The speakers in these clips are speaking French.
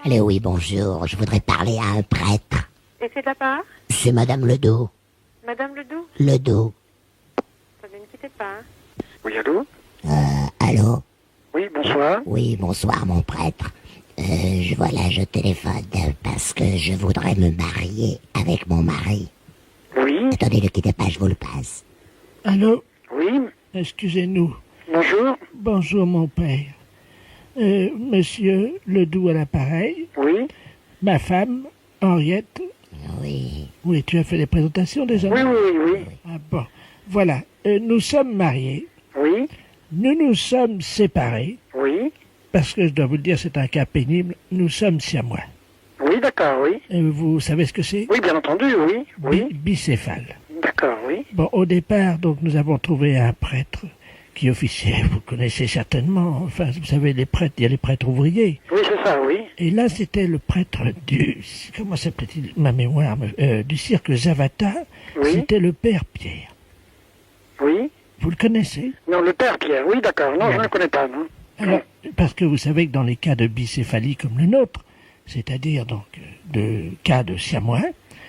Allez, oui, bonjour. Je voudrais parler à un prêtre. Et c'est de la part? C'est Madame Ledoux. Madame Ledoux? Ledoux. Attendez, ne quittez pas. Oui, allô? Allô? Oui, bonsoir. Oui, bonsoir, mon prêtre. Je téléphone parce que je voudrais me marier avec mon mari. Oui, Attendez, ne quittez pas, je vous le passe. Allô? oui, Excusez-nous. bonjour. Bonjour, mon père. Monsieur Ledoux à l'appareil. Oui, Ma femme, Henriette. Oui. Oui, tu as fait les présentations déjà? oui, oui, oui, oui. Ah bon. Voilà. Nous sommes mariés. Oui, Nous nous sommes séparés. oui, Parce que je dois vous le dire, c'est un cas pénible. Nous sommes siamois. oui, d'accord, oui. Vous savez ce que c'est? Oui, bien entendu, oui, oui. Bicéphale. D'accord, oui. Bon, au départ, donc, nous avons trouvé un prêtre qui officiait, vous connaissez certainement, enfin, vous savez, les prêtres, il y a les prêtres ouvriers. Oui, c'est ça, oui. Et là, c'était le prêtre comment s'appelait-il, ma mémoire, du cirque Zavata. Oui. C'était le père Pierre. Oui. Vous le connaissez? Non, le père Pierre, oui, d'accord. Non, je ne le connais pas, non. Alors, parce que vous savez que dans les cas de bicéphalie comme le nôtre, c'est-à-dire donc de cas de siamois,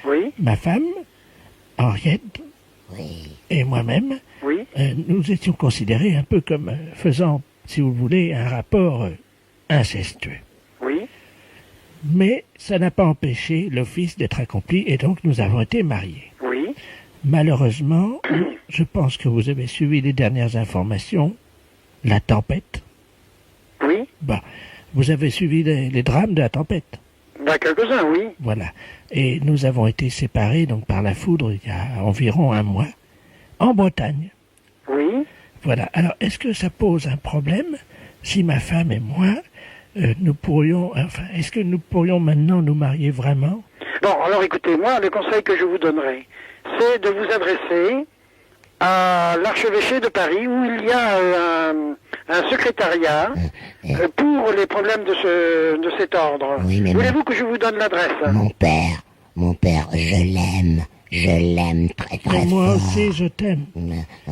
Oui, ma femme, Henriette, Oui. et moi-même, oui, nous étions considérés un peu comme faisant, si vous voulez, un rapport incestueux. oui. Mais ça n'a pas empêché l'office d'être accompli et donc nous avons été mariés. Oui, Malheureusement, je pense que vous avez suivi les dernières informations, la tempête. oui. Bah, vous avez suivi les drames de la tempête. Bah, quelques-uns, oui. Voilà. Et nous avons été séparés donc par la foudre il y a environ un mois, en Bretagne. Oui. Voilà. Alors, est-ce que ça pose un problème si ma femme et moi, est-ce que nous pourrions maintenant nous marier vraiment? Bon, alors écoutez, moi, le conseil que je vous donnerai, c'est de vous adresser à l'archevêché de Paris où il y a un secrétariat pour les problèmes de cet ordre. Oui, mais Voulez-vous que je vous donne l'adresse? Mon père, je l'aime très très Et moi fort. aussi, je t'aime.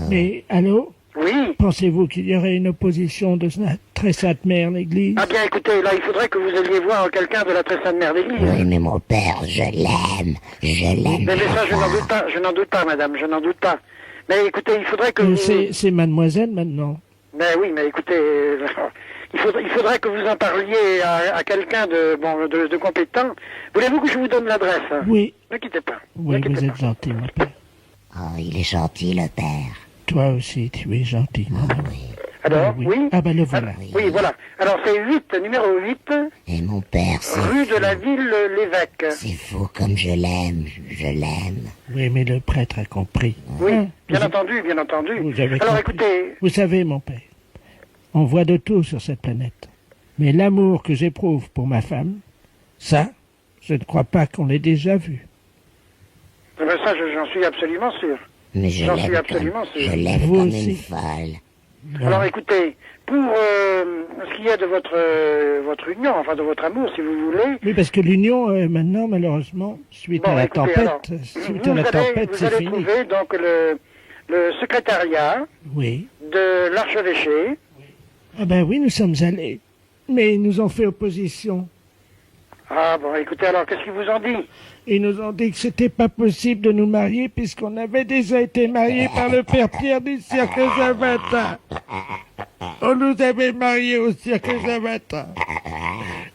Mais, allô? Oui. Pensez-vous qu'il y aurait une opposition de la très sainte mère, l'Église? Ah bien, écoutez, là, il faudrait que vous alliez voir quelqu'un de la très sainte mère d'église. Oui, mais mon père, je l'aime Mais très ça, je n'en fort. doute pas, madame, je n'en doute pas. Mais écoutez, il faudrait que vous... C'est mademoiselle maintenant. Mais oui, mais écoutez, il faudrait que vous en parliez à quelqu'un de compétent. Voulez-vous que je vous donne l'adresse? Oui. Ne quittez pas. Oui, ne quittez vous êtes pas. gentil, mon père. Oh, il est gentil, le père. Toi aussi, tu es gentil, mon amour. Alors, oui. oui. Ah ben le voilà. Oui, voilà. Alors, c'est 8, numéro 8, Et mon père, c'est rue de fou. la ville l'évêque. C'est fou comme je l'aime. Oui, mais le prêtre a compris. Oui, Hein, bien vous- entendu, bien entendu. vous avez Alors, compris. écoutez, Vous savez, mon père, on voit de tout sur cette planète. Mais l'amour que j'éprouve pour ma femme, ça, je ne crois pas qu'on l'ait déjà vu. eh ben ça, j'en suis absolument sûr. Mais je J'en suis l'aime absolument sûr. je l'aime Vous comme aussi. une folle. Alors écoutez, pour ce qui est de votre union, enfin de votre amour, si vous voulez, Oui, parce que l'union, maintenant, malheureusement, suite à la écoutez, tempête, alors, suite à la tempête, vous c'est allez fini. trouver donc le secrétariat Oui. de l'archevêché. Ah ben oui, nous sommes allés. Mais ils nous ont fait opposition. Ah bon, écoutez, alors qu'est-ce qu'ils vous ont dit? Ils nous ont dit que c'était pas possible de nous marier puisqu'on avait déjà été mariés par le père Pierre du cirque Zavata. On nous avait mariés au cirque Zavata.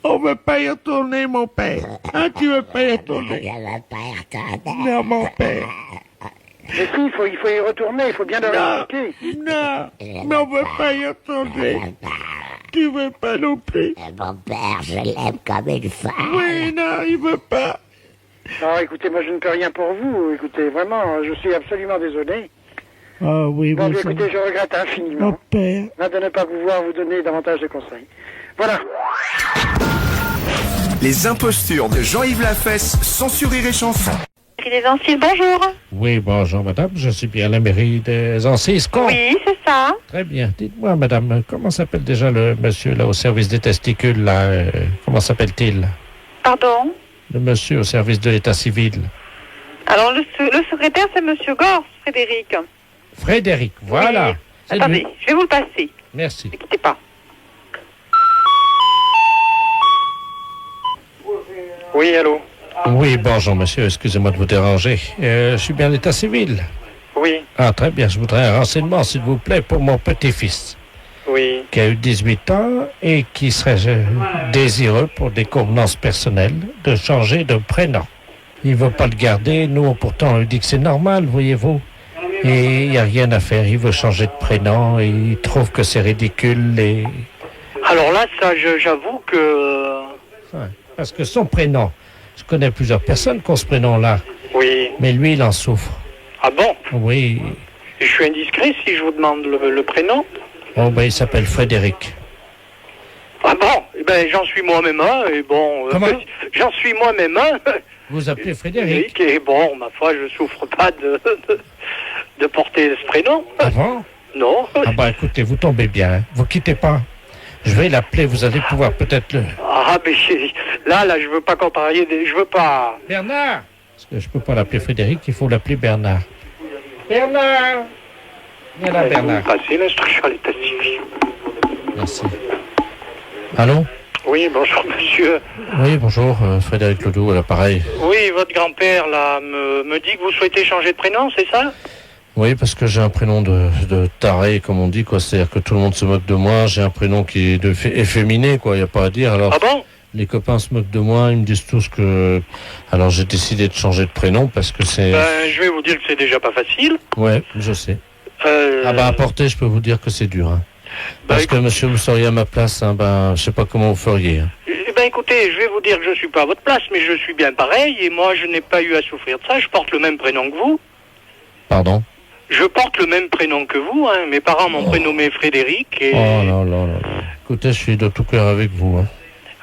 On veut pas y retourner, mon père. Hein, tu veux pas y retourner? Je veux pas y retourner. Non, mon père. Mais si, il faut y retourner, il faut bien leur Non, expliquer. non, mais on veut pas y retourner. Tu veux pas non plus? Mon père, je l'aime comme une folle. Oui, non, il veut pas. Non, écoutez, moi je ne peux rien pour vous. Écoutez, vraiment, je suis absolument désolé. Ah oui, Bon, vous bien, savez. écoutez, je regrette Mon infiniment père. de ne pas pouvoir vous donner davantage de conseils. Voilà. Les impostures de Jean-Yves Lafesse sont sur Rire et Chanson. Les Ancises, bonjour. Oui, bonjour, madame. Je suis bien à la mairie des Ancises. Oui, c'est ça. Très bien. Dites-moi, madame, comment s'appelle déjà le monsieur là au service des testicules là comment s'appelle-t-il? Pardon. Le monsieur au service de l'état civil. Alors, le secrétaire, c'est Monsieur Gors, Frédéric. Frédéric, voilà. Oui. C'est Attendez, lui. je vais vous le passer. Merci. Ne quittez pas. Oui, allô? Oui, bonjour monsieur, excusez-moi de vous déranger. Je suis bien à l'état civil. Oui, Ah, très bien, je voudrais un renseignement, s'il vous plaît, pour mon petit-fils, oui. qui a eu 18 ans et qui serait désireux, pour des convenances personnelles, de changer de prénom. Il veut pas le garder, nous, pourtant, on lui dit que c'est normal, voyez-vous. Et il n'y a rien à faire, il veut changer de prénom et il trouve que c'est ridicule et... Alors là, ça, j'avoue que... Ouais, parce que son prénom, je connais plusieurs personnes qui ont ce prénom-là, Oui. mais lui, il en souffre. Ah bon? Oui. Je suis indiscret si je vous demande le prénom? Oh, ben, il s'appelle Frédéric. Ah bon? Eh ben, j'en suis moi-même un, et bon... Comment? J'en suis moi-même un. Vous appelez Frédéric? Et bon, ma foi, je souffre pas de porter ce prénom. Ah bon? Non. Ah bah écoutez, vous tombez bien, hein. Vous quittez pas. Je vais l'appeler, vous allez pouvoir peut-être le... Ah, mais là, je veux pas contrarier, je veux pas... Bernard! Parce que je peux pas l'appeler Frédéric, il faut l'appeler Bernard. Bernard! Viens là, Bernard. Passer l'instruction à l'état civil. Merci. Allô? Oui, bonjour, monsieur. Oui, bonjour, Frédéric Ledoux, à l'appareil. Oui, votre grand-père, là, me dit que vous souhaitez changer de prénom, c'est ça? Oui, parce que j'ai un prénom de taré, comme on dit, quoi. C'est-à-dire que tout le monde se moque de moi. J'ai un prénom qui est efféminé, quoi. Il n'y a pas à dire. Alors, Ah bon? les copains se moquent de moi. Ils me disent tous que... Alors, j'ai décidé de changer de prénom parce que c'est... Ben, je vais vous dire que c'est déjà pas facile. Ouais, je sais. Ah bah, à porter, je peux vous dire que c'est dur, hein. Parce que, monsieur, vous seriez à ma place, hein, ben, je sais pas comment vous feriez. Hein. Eh ben, écoutez, je vais vous dire que je suis pas à votre place, mais je suis bien pareil, et moi, je n'ai pas eu à souffrir de ça. Je porte le même prénom que vous. Pardon? Je porte le même prénom que vous, hein. Mes parents m'ont prénommé Frédéric, et... Oh là là là. Écoutez, je suis de tout cœur avec vous, hein.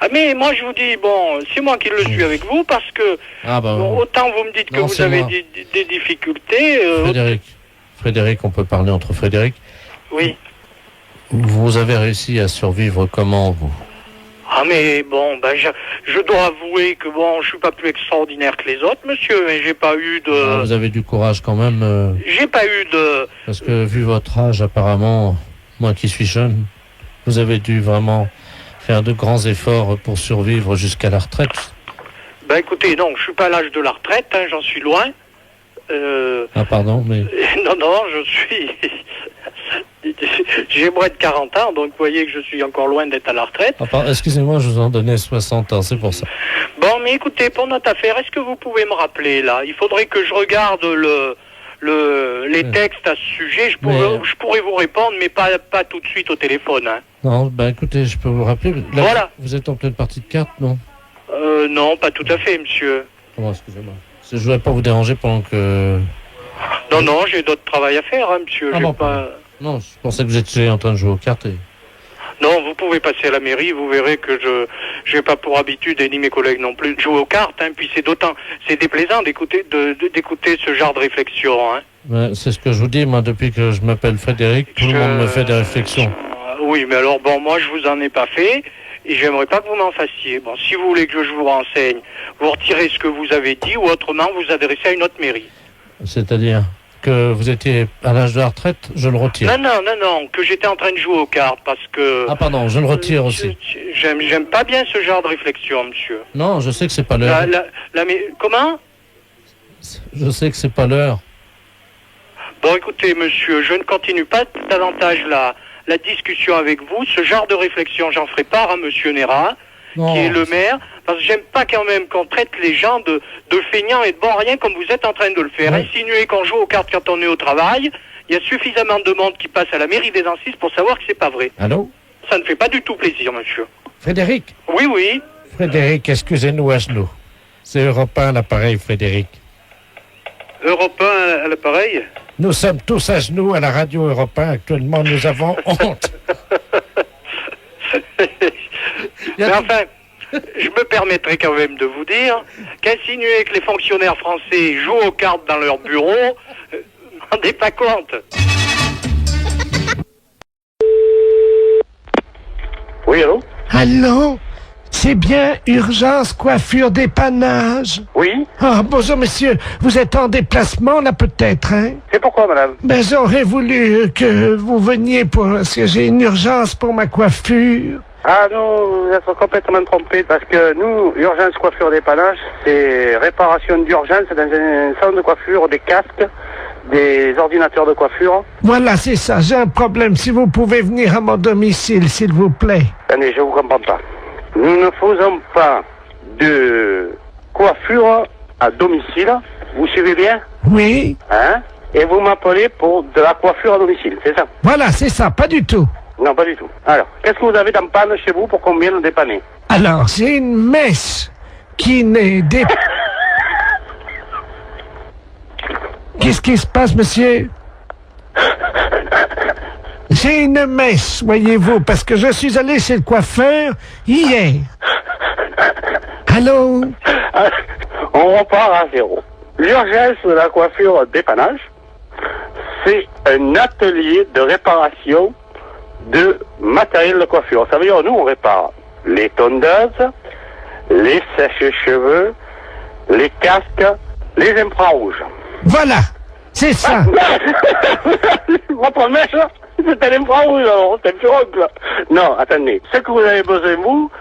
Ah, mais moi, je vous dis, bon, c'est moi qui le suis avec vous, parce que... Ah bah... Bon, autant vous me dites que Non, vous c'est avez moi. des difficultés... Frédéric, on peut parler entre Frédéric. Oui. Vous avez réussi à survivre comment, vous? Ah, mais bon, ben, je dois avouer que bon, je suis pas plus extraordinaire que les autres, monsieur, mais j'ai pas eu de... Ah, vous avez du courage quand même. J'ai pas eu de... Parce que vu votre âge, apparemment, moi qui suis jeune, vous avez dû vraiment faire de grands efforts pour survivre jusqu'à la retraite. Ben, écoutez, non, je suis pas à l'âge de la retraite, hein, j'en suis loin. Ah, pardon, mais... Non, je suis... J'ai moins de 40 ans, donc vous voyez que je suis encore loin d'être à la retraite. Ah, excusez-moi, je vous en donnais 60 ans, c'est pour ça. Bon, mais écoutez, pour notre affaire, est-ce que vous pouvez me rappeler, là? Il faudrait que je regarde les textes à ce sujet. Je pourrais vous répondre, mais pas tout de suite au téléphone, hein. Non, ben écoutez, je peux vous rappeler... Là, voilà. Vous êtes en pleine partie de cartes, non? Non, pas tout à fait, monsieur. Oh, excusez-moi. Je voudrais pas vous déranger pendant que... Non, j'ai d'autres travail à faire, hein, monsieur. Ah, J'ai bon, pas... Non, je pensais que vous étiez en train de jouer aux cartes et... Non, vous pouvez passer à la mairie, vous verrez que j'ai pas pour habitude, et ni mes collègues non plus, de jouer aux cartes, hein, puis c'est déplaisant d'écouter ce genre de réflexion, hein. Ouais, c'est ce que je vous dis, moi, depuis que je m'appelle Frédéric, tout le monde me fait des réflexions. Oui, mais alors, bon, moi, je vous en ai pas fait, et j'aimerais pas que vous m'en fassiez. Bon, si vous voulez que je vous renseigne, vous retirez ce que vous avez dit, ou autrement, vous adressez à une autre mairie. C'est-à-dire que vous étiez à l'âge de la retraite, je le retire. Non, que j'étais en train de jouer aux cartes, parce que... Ah pardon, je le retire aussi. J'aime pas bien ce genre de réflexion, monsieur. Non, je sais que c'est pas l'heure. Comment? Je sais que c'est pas l'heure. Bon, écoutez, monsieur, je ne continue pas davantage la discussion avec vous. Ce genre de réflexion, j'en ferai part à monsieur Néra, qui est le maire, parce que j'aime pas quand même qu'on traite les gens de feignants et de bons rien comme vous êtes en train de le faire. Ouais. Insinuer qu'on joue aux cartes quand on est au travail, il y a suffisamment de monde qui passe à la mairie des Ancises pour savoir que c'est pas vrai. Allô? Ça ne fait pas du tout plaisir, monsieur. Frédéric? Oui. Frédéric, excusez-nous à genoux. C'est Europe 1 l'appareil, Frédéric. Europe 1 à l'appareil? Nous sommes tous à genoux à la radio Europe 1. Actuellement, nous avons honte. Mais enfin, je me permettrai quand même de vous dire qu'insinuer que les fonctionnaires français jouent aux cartes dans leur bureau, vous n'en rendez pas compte. Oui, allô? Allô? C'est bien Urgence Coiffure Dépannage? Oui? Ah, bonjour monsieur, vous êtes en déplacement là peut-être, hein? C'est pourquoi, madame? Ben j'aurais voulu que vous veniez parce que j'ai une urgence pour ma coiffure. Ah non, vous êtes complètement trompé parce que nous, urgence coiffure dépannage, c'est réparation d'urgence dans un salon de coiffure, des casques, des ordinateurs de coiffure. Voilà, c'est ça, j'ai un problème. Si vous pouvez venir à mon domicile, s'il vous plaît. Attendez, je vous comprends pas. Nous ne faisons pas de coiffure à domicile. Vous suivez bien? Oui. Hein? Et vous m'appelez pour de la coiffure à domicile, c'est ça? Voilà, c'est ça, pas du tout. Non, pas du tout. Alors, qu'est-ce que vous avez dans panne chez vous pour qu'on vienne dépanner? Alors, j'ai une messe qui n'est des... Qu'est-ce qui se passe, monsieur? J'ai une messe, voyez-vous, parce que je suis allé chez le coiffeur hier. Allô? On repart à zéro. L'urgence de la coiffure dépannage, c'est un atelier de réparation de matériel de coiffure. Ça veut dire, nous, on répare les tondeuses, les sèches-cheveux, les casques, les infrarouges. Voilà, c'est ça. Votre mèche, c'est un infrarouge, alors, c'est un pirogue. Non, attendez. Ce que vous avez besoin, vous,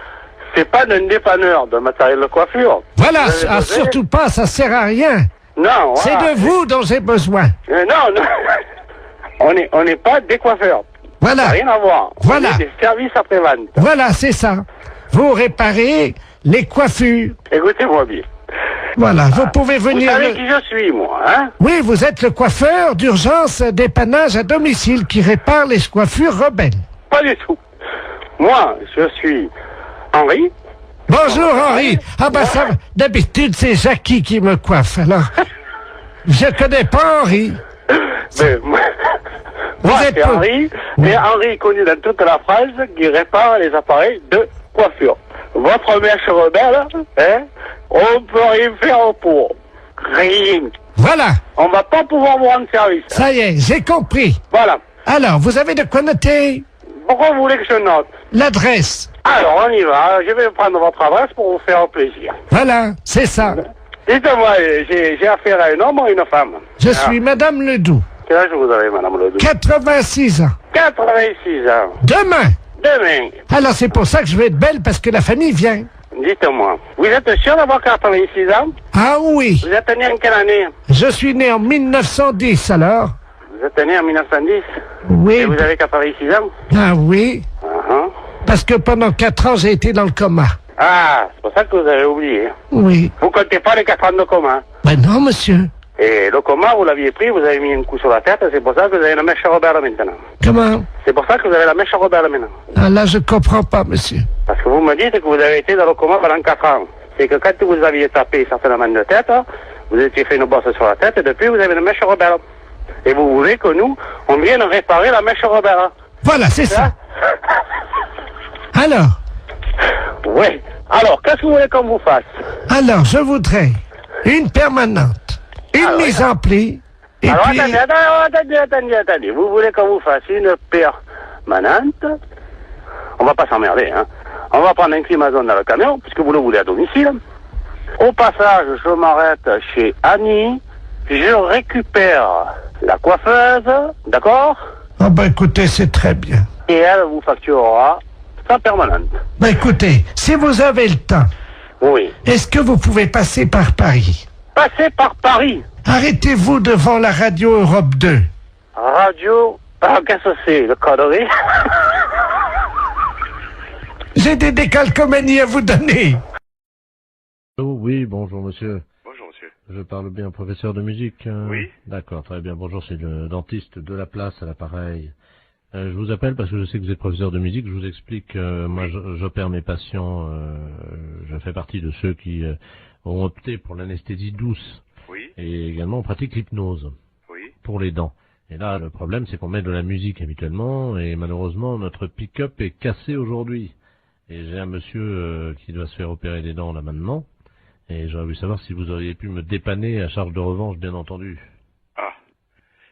c'est pas d'un dépanneur de matériel de coiffure. Voilà, surtout pas, ça sert à rien. Non, voilà. C'est de vous dont j'ai besoin. Non, on n'est pas des coiffeurs. Voilà. Ça n'a rien à voir. Voilà. On est des services après-vente. Voilà, c'est ça. Vous réparez les coiffures. Écoutez-moi bien. Voilà, vous pouvez venir... Vous savez qui je suis, moi, hein? Oui, vous êtes le coiffeur d'urgence dépannage à domicile qui répare les coiffures rebelles. Pas du tout. Moi, je suis Henri. Bonjour Henri. Ah bah ça, d'habitude c'est Jackie qui me coiffe, alors... Je connais pas Henri. Mais, moi, êtes c'est pas- Henri, mais Henri est connu dans toute la France qui répare les appareils de coiffure. Votre mèche rebelle, hein, on peut rien faire pour. Rien. Voilà, On va pas pouvoir vous rendre service. ça y est, j'ai compris. Voilà. Alors, vous avez de quoi noter Pourquoi vous voulez que je note? l'adresse. Alors, on y va. Je vais prendre votre adresse pour vous faire plaisir. Voilà, c'est ça. Dites-moi, j'ai affaire à un homme ou une femme? Je suis Madame Ledoux, Quel âge vous avez, Madame Ledoux? 86 ans. 86 ans. Demain. Demain. Alors c'est pour ça que je vais être belle, parce que la famille vient. Dites-moi, vous êtes sûr d'avoir 86 ans? Ah oui, Vous êtes né en quelle année? je suis né en 1910 alors. Vous êtes né en 1910? Et Oui, vous avez 86 ans? ah oui, Uh-huh. parce que pendant 4 ans j'ai été dans le coma. Ah, c'est pour ça que vous avez oublié. Oui. Vous comptez pas les 4 ans de coma. Ben non, monsieur. Et le coma, vous l'aviez pris, vous avez mis un coup sur la tête, c'est pour ça que vous avez la mèche rebelle maintenant. Comment? C'est pour ça que vous avez la mèche rebelle maintenant. Ah là, je comprends pas, monsieur. Parce que vous me dites que vous avez été dans le coma pendant 4 ans. C'est que quand vous aviez tapé certainement de tête, vous étiez fait une bosse sur la tête, et depuis vous avez une mèche rebelle. Et vous voulez que nous, on vienne réparer la mèche rebelle. Voilà, c'est ça. Alors, Oui. Alors, qu'est-ce que vous voulez qu'on vous fasse? alors, je voudrais une permanente, une mise en pli, et Alors, puis... attendez. Vous voulez qu'on vous fasse une permanente? On va pas s'emmerder, hein. On va prendre un climazone dans le camion, puisque vous le voulez à domicile. Au passage, je m'arrête chez Annie. Je récupère la coiffeuse, d'accord? Oh ben écoutez, c'est très bien. Et elle vous facturera sa permanente. Ben écoutez, si vous avez le temps, Oui. est-ce que vous pouvez passer par Paris? Passez par Paris. Arrêtez-vous devant la radio Europe 2. Radio... Ah, qu'est-ce que c'est, le connerie? J'ai des décalcomanies à vous donner. Oh, oui, bonjour monsieur. Bonjour monsieur. Je parle bien au professeur de musique. Oui. D'accord, très bien. Bonjour, c'est le dentiste de la place à l'appareil. Je vous appelle parce que je sais que vous êtes professeur de musique. Je vous explique, moi j'opère mes patients, je fais partie de ceux qui ont opté pour l'anesthésie douce. Oui. Et également on pratique l'hypnose Oui. pour les dents. Et là, le problème, c'est qu'on met de la musique habituellement, et malheureusement, notre pick-up est cassé aujourd'hui. Et j'ai un monsieur qui doit se faire opérer des dents là maintenant, et j'aurais voulu savoir si vous auriez pu me dépanner à charge de revanche, bien entendu. Ah.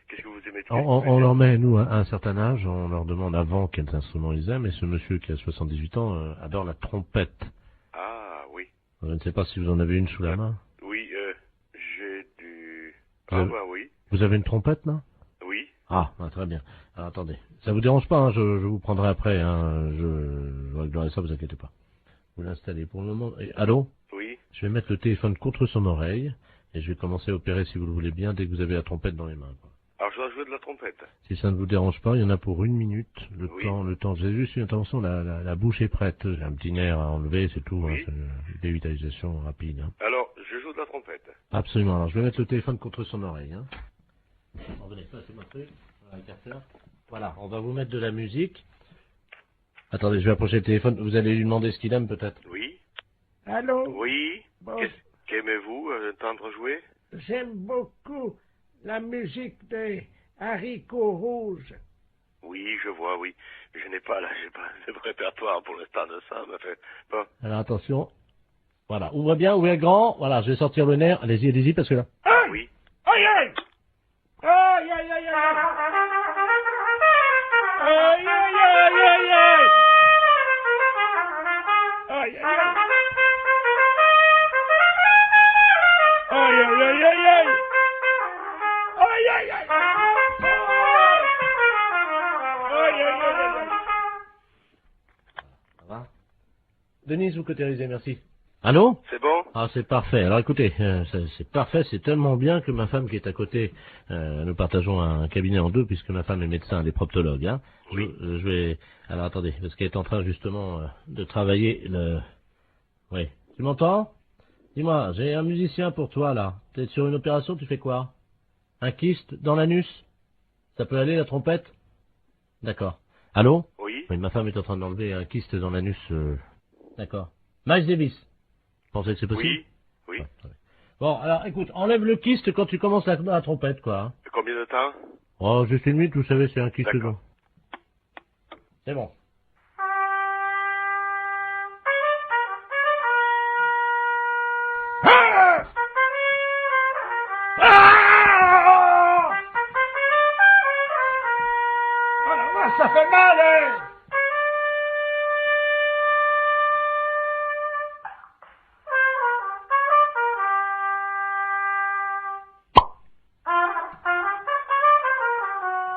Qu'est-ce que vous aimez tous On leur met, nous, à un certain âge, on leur demande avant quels instruments ils aiment, et ce monsieur qui a 78 ans adore la trompette. Ah, oui. Je ne sais pas si vous en avez une sous la main. Oui, j'ai du... Vous Ah, avez- bah oui. Vous avez une trompette, là? Oui. Ah, très bien. Alors, attendez. Ça vous dérange pas, hein, je vous prendrai après, hein, je réglerai ça, vous inquiétez pas. Vous l'installez pour le moment. Et, allô? Oui. Je vais mettre le téléphone contre son oreille, et je vais commencer à opérer, si vous le voulez bien, dès que vous avez la trompette dans les mains, quoi. Alors, je dois jouer de la trompette. Si ça ne vous dérange pas, il y en a pour 1 minute. Oui. Le temps. J'ai juste une intervention, la bouche est prête. J'ai un petit nerf à enlever, c'est tout. Oui. Hein, c'est une dévitalisation rapide. Hein. Alors, je joue de la trompette. Absolument. Alors, je vais mettre le téléphone contre son oreille. Hein. Revenez, passez-moi le truc. Voilà, l'écarteur. Voilà, on va vous mettre de la musique. Attendez, je vais approcher le téléphone. Vous allez lui demander ce qu'il aime, peut-être. Oui. Allô? Oui. Bon, Qu'aimez-vous entendre jouer? j'aime beaucoup la musique des haricots rouges. Oui, je vois, oui. Je n'ai pas, j'ai pas de répertoire pour l'instant de ça, mais fait, bon. Alors, attention. Voilà, ouvrez bien, ouvrez grand. Voilà, je vais sortir le nerf. Allez-y, parce que là... Aïe! Oui. Aïe, aïe! Aïe, aïe, aïe, aïe! Aïe, aïe, aïe, aïe, aïe! Aïe, aïe, aïe! Aïe, aïe, aïe, aïe, aïe! Aïe, aïe, aïe! Aïe, aïe, aïe, aïe! Ça va? Denise, vous cautérisez, merci. Allô? C'est bon? Ah, c'est parfait. Alors écoutez, c'est parfait, c'est tellement bien que ma femme qui est à côté, nous partageons un cabinet en deux puisque ma femme est médecin, elle est proctologue. Hein. Oui. Je vais... Alors attendez, parce qu'elle est en train justement de travailler le... Oui. Tu m'entends? Dis-moi, j'ai un musicien pour toi là. T'es sur une opération, tu fais quoi? Un kyste dans l'anus? Ça peut aller la trompette? D'accord. Allô? Oui. Oui, ma femme est en train d'enlever un kyste dans l'anus. D'accord. Miles Davis. Vous pensez que c'est possible? Oui. Oui. Ouais, ouais. Bon, alors écoute, enlève le kyste quand tu commences la trompette, quoi. Hein. Combien de temps? Oh, juste 1 minute, vous savez, c'est un kyste. D'accord. C'est bon. Ah! Ah! Oh la vache, ça fait mal, hein!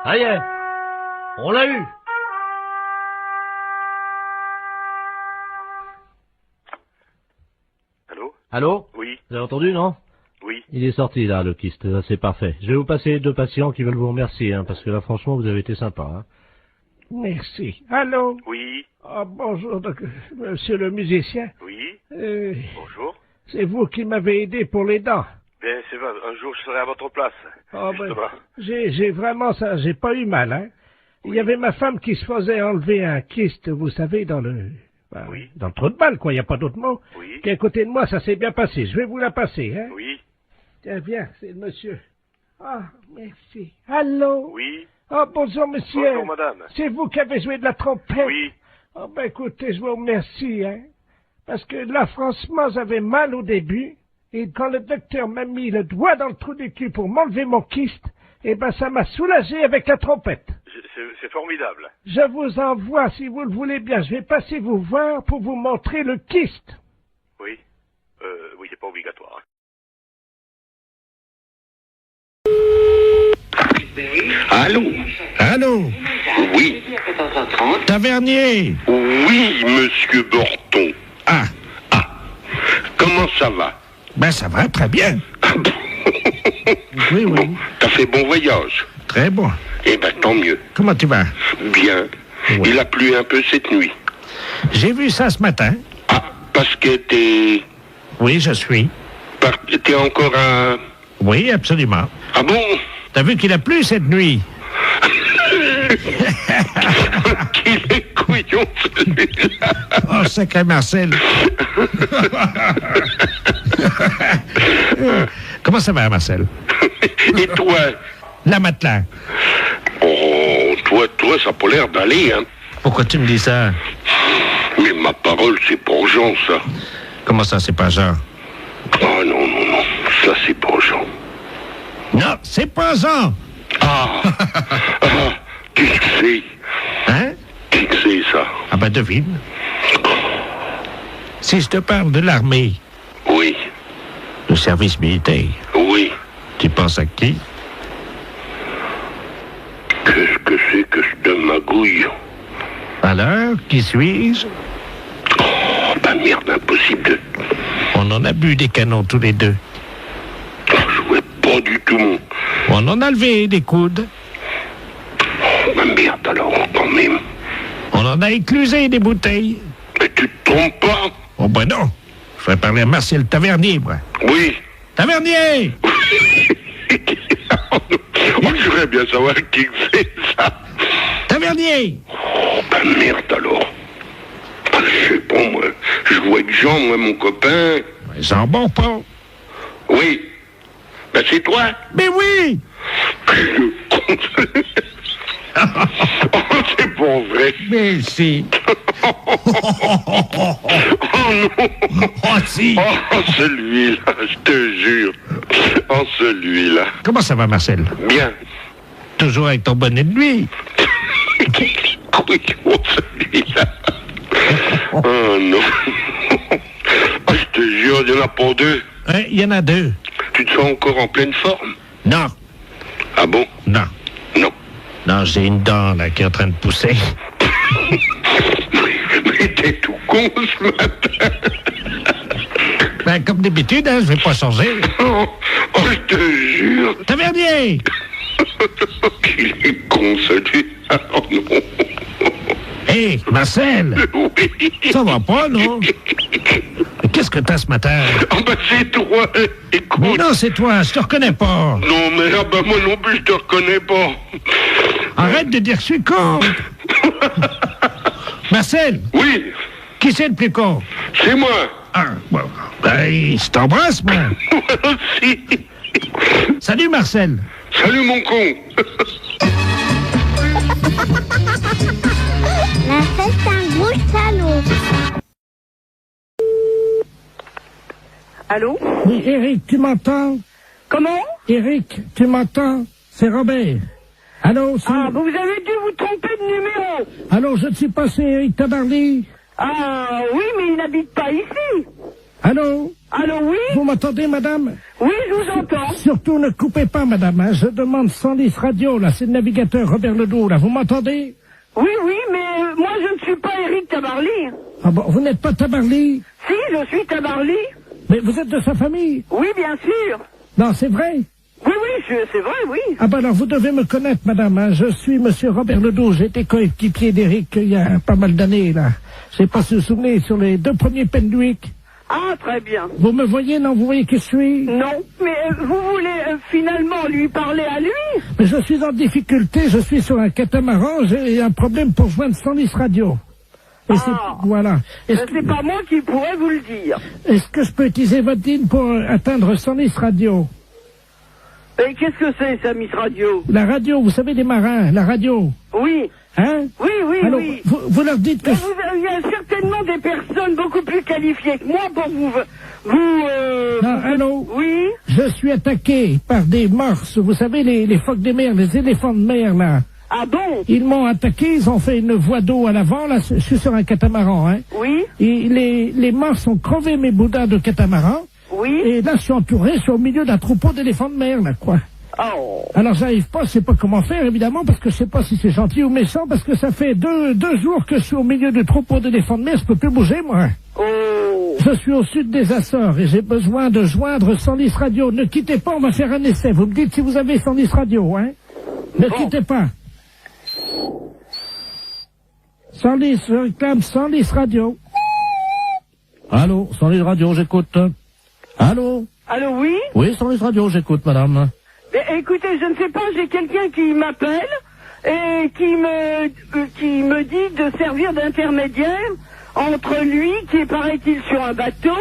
Ça y est, on l'a eu. Allô? Allô? Oui. Vous avez entendu, non? Oui. Il est sorti, là, le kyste. Là, c'est parfait. Je vais vous passer 2 patients qui veulent vous remercier, hein, parce que là, franchement, vous avez été sympa. Hein. Merci. Allô? Oui. Ah, bonjour, monsieur le musicien. Oui. Bonjour. C'est vous qui m'avez aidé pour les dents. Bien, c'est vrai. Un jour, je serai à votre place. Ah, ben, Justement. j'ai vraiment ça, j'ai pas eu mal, hein. Il y avait ma femme qui se faisait enlever un kyste, vous savez, dans le... ben, Oui. dans le trou de balle, quoi, il n'y a pas d'autre mot. Oui. Qui est à côté de moi, ça s'est bien passé. Je vais vous la passer, hein. Oui. Tiens, viens, c'est le monsieur. Ah, merci. Allô? Oui. Ah, bonjour, monsieur. Bonjour, madame. C'est vous qui avez joué de la trompette? Oui. Ah, ben, écoutez, je vous remercie, hein. Parce que là, franchement, j'avais mal au début. Et quand le docteur m'a mis le doigt dans le trou du cul pour m'enlever mon kyste, eh ben, ça m'a soulagé avec la trompette. C'est formidable. Je vous envoie, si vous le voulez bien, je vais passer vous voir pour vous montrer le kyste. Oui. Oui, c'est pas obligatoire. Allô? Allô? Oui. Tavernier? Oui, monsieur Borton. Ah, Comment ça va? ben ça va très bien. Oui, oui. T'as fait bon voyage? Très bon. Eh ben, tant mieux. Comment tu vas? Bien. Ouais. Il a plu un peu cette nuit. J'ai vu ça ce matin. Ah, parce que Oui, je suis. t'es encore à... Oui, absolument. Ah bon? T'as vu qu'il a plu cette nuit? Qu'il est couillon, celui-là. Oh, sacré Marcel. Comment ça va, Marcel? Et toi? La matelas. Oh, toi, ça a pas l'air d'aller, hein. Pourquoi tu me dis ça? Mais ma parole, c'est pour Jean, ça. Comment ça, c'est pas Jean? Ah non, ça c'est pour Jean. Non, c'est pas Jean. Ah, qui que c'est? Hein? Qui que c'est, ça? Ah ben, devine. Si je te parle de l'armée, Oui, le service militaire, oui. tu penses à qui? douille. Alors, qui suis-je? Oh, bah merde, impossible. On en a bu des canons tous les deux. Je vois pas du tout mon... On en a levé des coudes. Oh, bah merde alors, quand même. On en a éclusé des bouteilles. Mais tu te trompes pas? Oh ben non. Je vais parler à Marcel Tavernier, moi. Oui. Tavernier! Oh, je voudrais bien savoir qui c'est ça. Tavernier! Oh, bah merde alors. Je sais pas, moi. Je vois que Jean, moi, mon copain. Jean Bonpont. Oui. Ben c'est toi. Mais oui! Le con. Oh, c'est pas vrai. Mais si. Oh non. Oh si. Oh, celui-là, je te jure. Oh, celui-là. Comment ça va, Marcel? Bien. Toujours avec ton bonnet de nuit. Oui, oh, celui-là. Oh non. Oh, je te jure, il n'y en a pas deux. Ouais, il y en a deux. Tu te sens encore en pleine forme? Non. Ah bon? Non. Non. Non, j'ai une dent, là, qui est en train de pousser. Mais t'es tout con ce matin. Ben, comme d'habitude, hein, je vais pas changer. Oh, je te jure. Tavernier! Il est con, celui-là. Oh non. Hé, Marcel! Oui. Ça va pas, non? Qu'est-ce que t'as ce matin? Ah bah c'est toi, écoute. Mais non, c'est toi, je te reconnais pas. Non mais ah bah moi non plus je te reconnais pas. Arrête de dire que je suis con. Marcel, Oui, qui c'est le plus con? c'est moi. Ah, bon, ben, je t'embrasse, moi. Moi aussi. Salut, Marcel. Salut mon con. La fête un gros salaud. Allô? Oui, Eric, tu m'entends? Comment? Eric, tu m'entends? C'est Robert. Allô, c'est... Ah, vous avez dû vous tromper de numéro. Allô, je ne suis pas, c'est Eric Tabarly. Ah, oui, mais il n'habite pas ici. Allô? Allô, oui? Vous m'entendez, madame? Oui, je vous entends. Surtout, ne coupez pas, madame, hein. Je demande 110 radio, là, c'est le navigateur Robert Ledoux, là. Vous m'entendez? Oui, oui, mais moi je ne suis pas Eric Tabarly. Ah bon, vous n'êtes pas Tabarly? Si, je suis Tabarly. Mais vous êtes de sa famille? Oui, bien sûr. Non, c'est vrai? Oui, oui, c'est vrai, oui. Ah ben alors, vous devez me connaître, madame, hein. Je suis monsieur Robert Ledoux. J'étais coéquipier d'Eric il y a pas mal d'années, là. Je sais pas si vous vous souvenez, sur les 2 premiers Penduic. Ah, très bien. Vous me voyez, non? Vous voyez qui je suis? Non, mais vous voulez finalement lui parler à lui? Mais je suis en difficulté, je suis sur un catamaran, j'ai un problème pour joindre 110 radio. Et c'est... Voilà. C'est pas moi qui pourrais vous le dire. Est-ce que je peux utiliser votre ligne pour atteindre 110 radio? Et qu'est-ce que c'est, ça, Miss Radio? La radio, vous savez, des marins, la radio. Oui. Hein? Oui, oui, alors, oui. Vous leur dites que... Mais il y a certainement des personnes beaucoup plus qualifiées que moi pour vous Non, allô? Oui? Je suis attaqué par des morses, vous savez, les phoques des mers, les éléphants de mer, là. Ah bon? Ils m'ont attaqué, ils ont fait une voie d'eau à l'avant, là, je suis sur un catamaran, hein. Oui? Et les morses ont crevé mes boudins de catamaran. Oui? Et là, je suis entouré, je suis au milieu d'un troupeau d'éléphants de mer, là, quoi. Oh. Alors, j'arrive pas, je sais pas comment faire, évidemment, parce que je sais pas si c'est gentil ou méchant, parce que ça fait deux jours que je suis au milieu du troupeau d'éléphants de mer, je peux plus bouger, moi. Oh. Je suis au sud des Açores et j'ai besoin de joindre 110 radio. Ne quittez pas, on va faire un essai. Vous me dites si vous avez 110 radio, hein? Ne quittez pas. 110, je réclame 110 radio. Allô, 110 radio, j'écoute. Allô? Allô, oui? Oui, 110 radio, j'écoute, madame. Écoutez, je ne sais pas, j'ai quelqu'un qui m'appelle et qui me dit de servir d'intermédiaire entre lui, qui est, paraît-il, sur un bateau,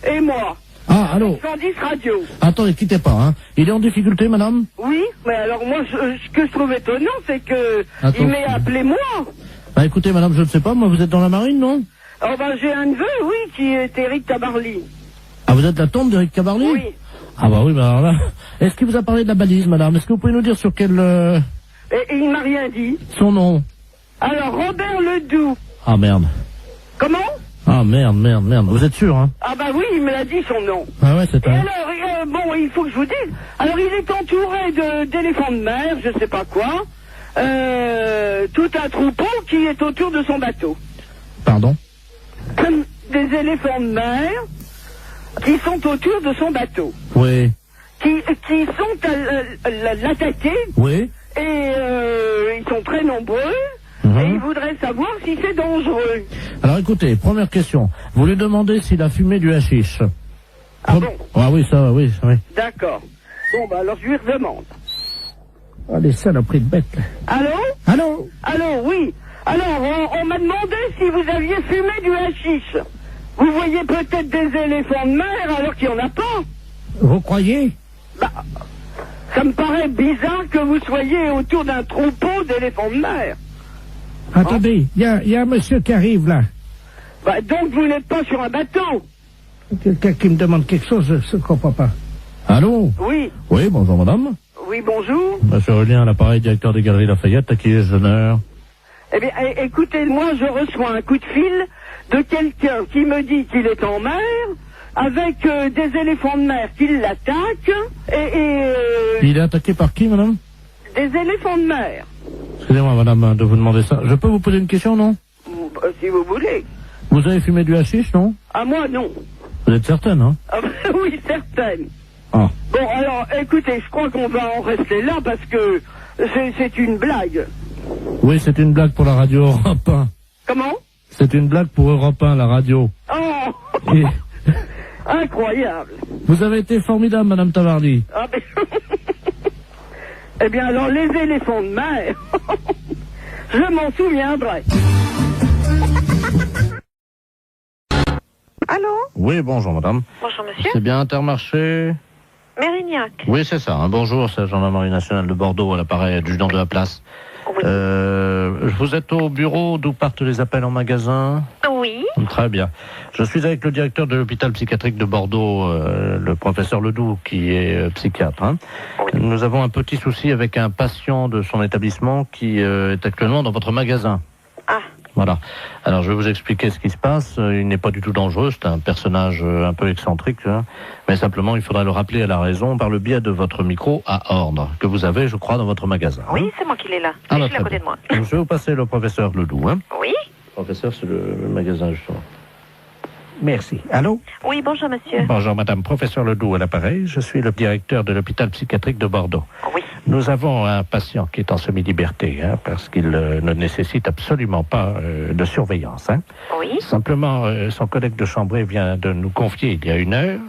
et moi. Ah, allô? 110 radio. Attendez, quittez pas, hein. Il est en difficulté, madame? Oui, mais alors moi, ce que je trouve étonnant, c'est que Attends. il m'ait appelé moi. Bah écoutez, madame, je ne sais pas, moi, vous êtes dans la marine, non? Oh ben, j'ai un neveu, oui, qui est Eric Tabarly. Ah, vous êtes la tombe d'Eric Tabarly? Oui. Ah bah oui, bah alors là... Est-ce qu'il vous a parlé de la balise, madame? Est-ce que vous pouvez nous dire sur quel... Et il m'a rien dit. Son nom? Alors, Robert Ledoux. Ah, merde. Comment? Ah, merde. Vous êtes sûr, hein? Ah bah oui, il me l'a dit, son nom. Ah ouais, c'est Et un... alors, bon, il faut que je vous dise. Alors, il est entouré d'éléphants de mer, je sais pas quoi. tout un troupeau qui est autour de son bateau. Pardon? Des éléphants de mer qui sont autour de son bateau. Oui. Qui sont à l'attaquer. Oui. Et ils sont très nombreux. Et ils voudraient savoir si c'est dangereux. Alors écoutez, première question. Vous lui demandez s'il a fumé du hashish. Ah bon? Ah oui, ça, oui. D'accord. Bon, bah alors je lui redemande. Ah, les saloperies de bêtes. Allô? Allô? Allô, oui. Alors, on m'a demandé si vous aviez fumé du hashish. Vous voyez peut-être des éléphants de mer alors qu'il n'y en a pas. Vous croyez? Bah, ça me paraît bizarre que vous soyez autour d'un troupeau d'éléphants de mer. Attendez, il y a un monsieur qui arrive là. Bah, donc vous n'êtes pas sur un bateau. Quelqu'un qui me demande quelque chose, je ne comprends pas. Allô? Oui. Oui, bonjour madame. Oui, bonjour. Monsieur Aurélien, à l'appareil, directeur des Galeries Lafayette, à qui ai-je l'honneur? Eh bien, écoutez, moi je reçois un coup de fil de quelqu'un qui me dit qu'il est en mer, avec des éléphants de mer qui l'attaquent, Il est attaqué par qui, madame? Des éléphants de mer. Excusez-moi, madame, de vous demander ça. Je peux vous poser une question, non? Si vous voulez. Vous avez fumé du hashish, non? À moi, non. Vous êtes certaine, hein? Ah, oui, certaine. Ah. Bon, alors, écoutez, je crois qu'on va en rester là parce que c'est une blague. Oui, c'est une blague pour la radio Europe 1. Comment? C'est une blague pour Europe 1, la radio. Oh Et... Incroyable. Vous avez été formidable, madame Tavardi. Ah, mais... Eh bien, alors, les éléphants de mer, je m'en souviendrai. Allô? Oui, bonjour, madame. Bonjour, monsieur. C'est bien Intermarché? Mérignac. Oui, c'est ça. Bonjour, c'est la gendarmerie nationale de Bordeaux, à l'appareil adjudant de la place. Oui. Vous êtes au bureau d'où partent les appels en magasin? Oui. Très bien. Je suis avec le directeur de l'hôpital psychiatrique de Bordeaux, le professeur Ledoux, qui est psychiatre. Hein. Oui. Nous avons un petit souci avec un patient de son établissement qui est actuellement dans votre magasin. Ah. Voilà. Alors, je vais vous expliquer ce qui se passe. Il n'est pas du tout dangereux. C'est un personnage un peu excentrique. Hein. Mais simplement, il faudra le rappeler à la raison par le biais de votre micro à ordre, que vous avez, je crois, dans votre magasin. Oui, hein. c'est moi qui l'ai là. Ah, Oui, bah, je l'ai à côté de moi. Donc, je vais vous passer le professeur Ledoux. Hein. Oui. Professeur, c'est le magasin, justement. Merci. Allô? Oui, bonjour, monsieur. Bonjour, madame. Professeur Ledoux à l'appareil. Je suis le directeur de l'hôpital psychiatrique de Bordeaux. Oui. Nous avons un patient qui est en semi-liberté, hein, parce qu'il ne nécessite absolument pas de surveillance. Hein. Oui. Simplement, son collègue de chambrée vient de nous confier il y a 1 heure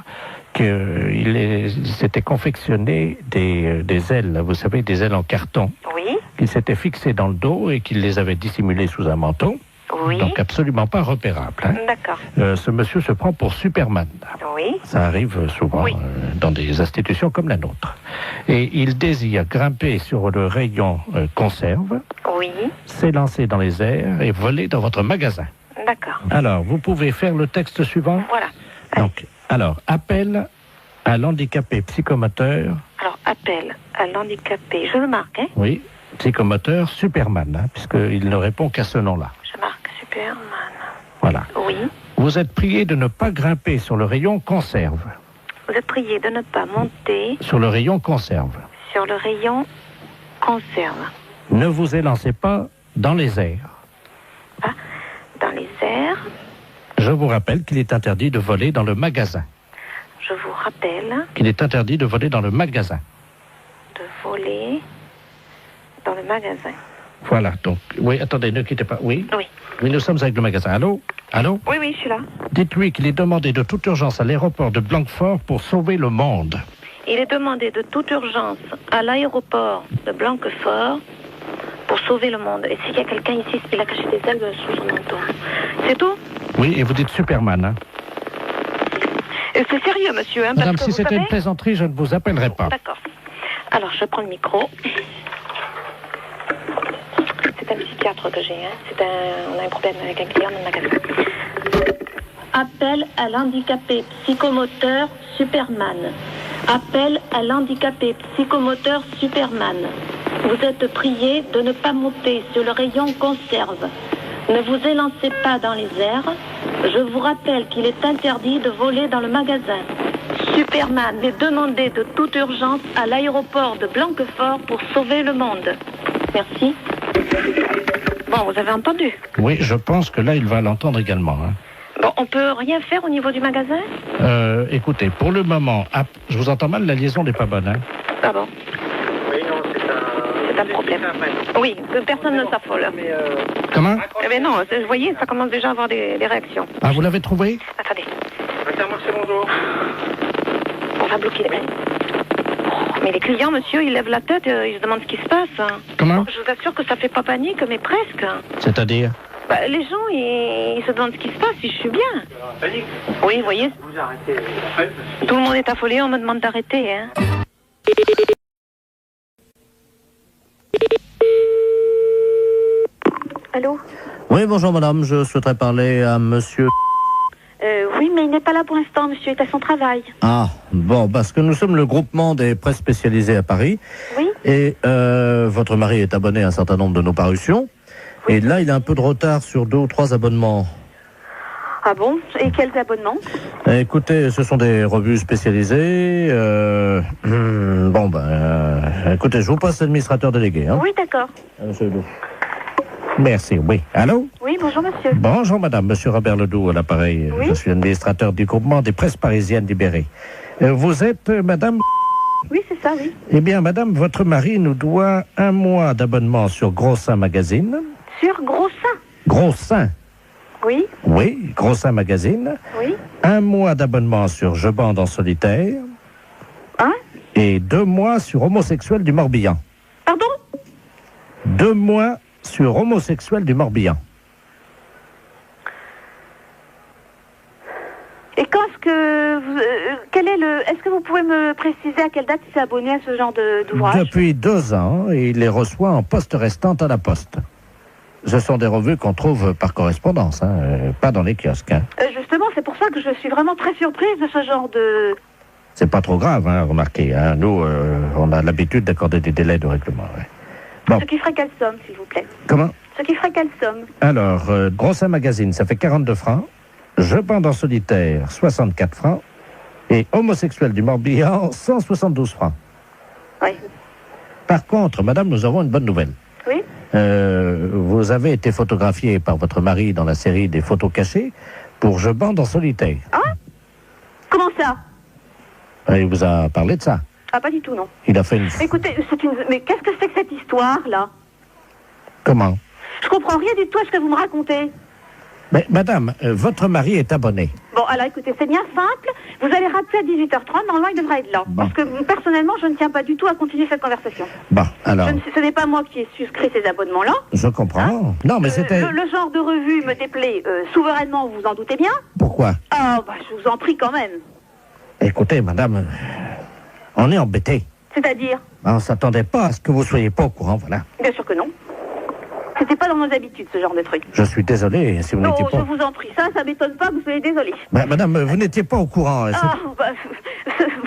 qu'il s'était confectionné des ailes, vous savez, des ailes en carton. Oui. Qu'il s'était fixé dans le dos et qu'il les avait dissimulées sous un manteau. Oui. Donc absolument pas repérable. Hein. D'accord. Ce monsieur se prend pour Superman. Oui. Ça arrive souvent Oui. dans des institutions comme la nôtre. Et il désire grimper sur le rayon conserve, Oui. s'élancer dans les airs et voler dans votre magasin. D'accord. Alors, vous pouvez faire le texte suivant. Voilà. Donc, appel à l'handicapé psychomoteur. Alors, appel à l'handicapé. Je le marque, hein? Oui, psychomoteur Superman, hein, puisqu'il ne répond qu'à ce nom-là. Je marque Superman. Voilà. Oui. Vous êtes prié de ne pas grimper sur le rayon conserve. Vous êtes prié de ne pas monter Sur le rayon conserve. sur le rayon conserve. Ne vous élancez pas dans les airs. Ah, dans les airs. Je vous rappelle qu'il est interdit de voler dans le magasin. Je vous rappelle Qu'il est interdit de voler dans le magasin. de voler dans le magasin. Voilà, donc, oui, attendez, ne quittez pas. Oui? Oui. Oui, nous sommes avec le magasin. Allô? Allô? Oui, oui, je suis là. Dites-lui qu'il est demandé de toute urgence à l'aéroport de Blanquefort pour sauver le monde. Il est demandé de toute urgence à l'aéroport de Blanquefort pour sauver le monde. Et s'il y a quelqu'un ici, il a caché des ailes sous son manteau. C'est tout? Oui, et vous dites Superman, hein? Et c'est sérieux, monsieur, hein? Madame, parce que si c'était une plaisanterie, je ne vous appellerai pas. D'accord. Alors, je prends le micro. C'est un psychiatre que j'ai, hein. On a un problème avec un client dans le magasin. Appel à l'handicapé psychomoteur Superman. Appel à l'handicapé psychomoteur Superman. Vous êtes prié de ne pas monter sur le rayon conserve. Ne vous élancez pas dans les airs. Je vous rappelle qu'il est interdit de voler dans le magasin. Superman est demandé de toute urgence à l'aéroport de Blanquefort pour sauver le monde. Merci. Bon, vous avez entendu. Oui, je pense que là, il va l'entendre également. Hein. Bon, on peut rien faire au niveau du magasin? Écoutez, pour le moment, je vous entends mal, la liaison n'est pas bonne. Hein. Ah bon? Oui, non, C'est un problème. Oui, que personne ne s'affole. Comment? Eh bien non, vous voyez, ça commence déjà à avoir des réactions. Ah, vous l'avez trouvé? Attendez, Intermarché, bonjour. on va bloquer les mains. Mais les clients, monsieur, ils lèvent la tête, ils se demandent ce qui se passe. Comment? Je vous assure que ça fait pas panique, mais presque. C'est-à-dire? Bah, les gens, ils se demandent ce qui se passe, si je suis bien. Panique. Oui, vous voyez. Vous arrêtez. Tout le monde est affolé, on me demande d'arrêter, hein. Allô? Oui, bonjour madame, je souhaiterais parler à monsieur... Oui, mais il n'est pas là pour l'instant, monsieur est à son travail. Ah, bon, parce que nous sommes le groupement des presses spécialisées à Paris. Oui. Et votre mari est abonné à un certain nombre de nos parutions. Oui. Et là, il a un peu de retard sur 2 ou 3 abonnements. Ah bon? Et quels abonnements? Écoutez, ce sont des revues spécialisées. Écoutez, je vous passe l'administrateur délégué. Hein. Oui, d'accord. Monsieur Ledoux. Merci, oui. Allô? Oui, bonjour monsieur. Bonjour madame, monsieur Robert Ledoux à l'appareil. Oui. Je suis administrateur du groupement des presses parisiennes libérées. Vous êtes madame? Oui, c'est ça, oui. Eh bien madame, votre mari nous doit 1 mois d'abonnement sur Gros Seins Magazine. Sur Gros Seins? Gros Seins? Oui. Oui, Gros Seins Magazine. Oui. 1 mois d'abonnement sur Je bande en solitaire. Hein? Et 2 mois sur Homosexuel du Morbihan. Pardon? 2 mois sur Homosexuel du Morbihan. Et quand est-ce que est-ce que vous pouvez me préciser à quelle date il s'est abonné à ce genre d'ouvrage? Depuis 2 ans, et il les reçoit en poste restante à la poste. Ce sont des revues qu'on trouve par correspondance, hein, pas dans les kiosques. Hein. Justement, c'est pour ça que je suis vraiment très surprise de ce genre de... C'est pas trop grave, hein, remarquez. Hein. Nous, on a l'habitude d'accorder des délais de règlement. Ouais. Bon. Ce qui ferait quelle somme, s'il vous plaît? Comment? Ce qui ferait quelle somme? Alors, Gros Seins Magazine, ça fait 42 francs. Je bande en solitaire, 64 francs. Et Homosexuel du Morbihan, 172 francs. Oui. Par contre, madame, nous avons une bonne nouvelle. Oui. Vous avez été photographiée par votre mari dans la série des photos cachées pour Je bande en solitaire. Hein? Comment ça? Il vous a parlé de ça? Ah, pas du tout, non. Il a fait une... Écoutez, mais qu'est-ce que c'est que cette histoire-là? Comment? Je comprends rien du tout à ce que vous me racontez. Mais madame, votre mari est abonné. Bon, alors écoutez, c'est bien simple. Vous allez rappeler à 18h30, normalement il devrait être là. Bon. Parce que personnellement, je ne tiens pas du tout à continuer cette conversation. Bon, alors... Ce n'est pas moi qui ai souscrit ces abonnements-là. Je comprends. Non, mais c'était... Le genre de revue me déplaît souverainement, vous vous en doutez bien. Pourquoi? Ah, bah je vous en prie quand même. Écoutez, madame, on est embêtés. C'est-à-dire? On ne s'attendait pas à ce que vous soyez pas au courant, voilà. Bien sûr que non. C'était pas dans nos habitudes, ce genre de truc. Je suis désolé si vous n'étiez pas... Non, je vous en prie, ça m'étonne pas que vous soyez désolé. Madame, vous n'étiez pas au courant. Ah, bah,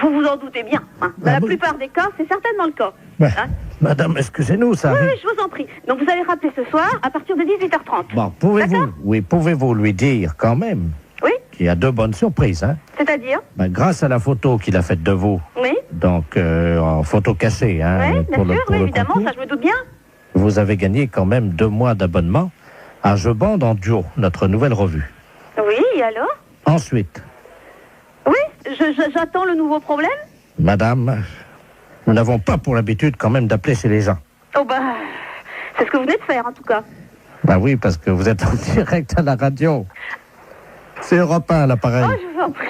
vous vous en doutez bien. Hein. Dans la plupart des cas, c'est certainement le cas. Hein. Madame, excusez-nous, ça arrive. Oui, je vous en prie. Donc vous allez rappeler ce soir à partir de 18h30. Bon, pouvez-vous lui dire quand même qu'il y a 2 bonnes surprises, hein? C'est-à-dire? Grâce à la photo qu'il a faite de vous. Oui. Donc, en photo cachée, hein? Oui, bien sûr, évidemment, ça je me doute bien. Vous avez gagné quand même 2 mois d'abonnement à Je bande en duo, notre nouvelle revue. Oui, et alors? Ensuite. Oui, j'attends le nouveau problème. Madame, nous n'avons pas pour l'habitude quand même d'appeler chez les gens. Oh bah, c'est ce que vous venez de faire en tout cas. Bah oui, parce que vous êtes en direct à la radio. C'est Europe 1 à l'appareil. Oh, je vous en prie.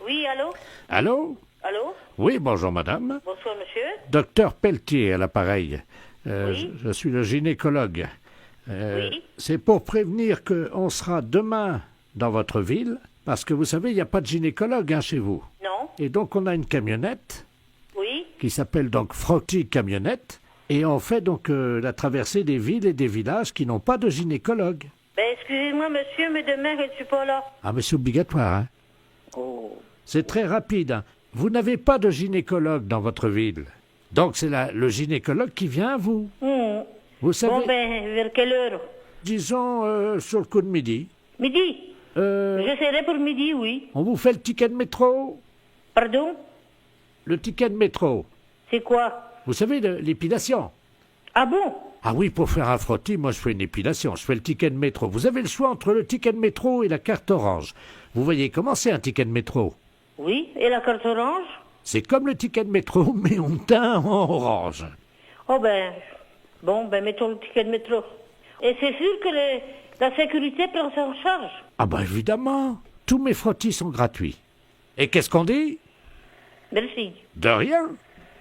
Oui, allô? Allô? Allô? Oui, bonjour madame. Bonsoir monsieur. Docteur Pelletier à l'appareil. Oui. Je suis le gynécologue. Oui. C'est pour prévenir qu'on sera demain dans votre ville, parce que vous savez, il n'y a pas de gynécologue chez vous. Non. Et donc on a une camionnette. Oui. Qui s'appelle donc Frotty Camionnette. Et on fait donc la traversée des villes et des villages qui n'ont pas de gynécologue. Ben excusez-moi monsieur, mais demain je ne suis pas là. Ah mais c'est obligatoire, hein. Oh. C'est très rapide. Hein. Vous n'avez pas de gynécologue dans votre ville. Donc c'est le gynécologue qui vient à vous. Vous savez... Bon ben, vers quelle heure? Disons sur le coup de midi. Midi? J'essaierai pour midi, oui. On vous fait le ticket de métro? Pardon? Le ticket de métro. C'est quoi? Vous savez, l'épilation. Ah bon? Ah oui, pour faire un frottis, moi je fais une épilation, je fais le ticket de métro. Vous avez le choix entre le ticket de métro et la carte orange. Vous voyez comment c'est un ticket de métro? Oui, et la carte orange? C'est comme le ticket de métro, mais on teint en orange. Oh ben, bon, ben mettons le ticket de métro. Et c'est sûr que la sécurité prend ça en charge? Ah ben évidemment, tous mes frottis sont gratuits. Et qu'est-ce qu'on dit? Merci. De rien.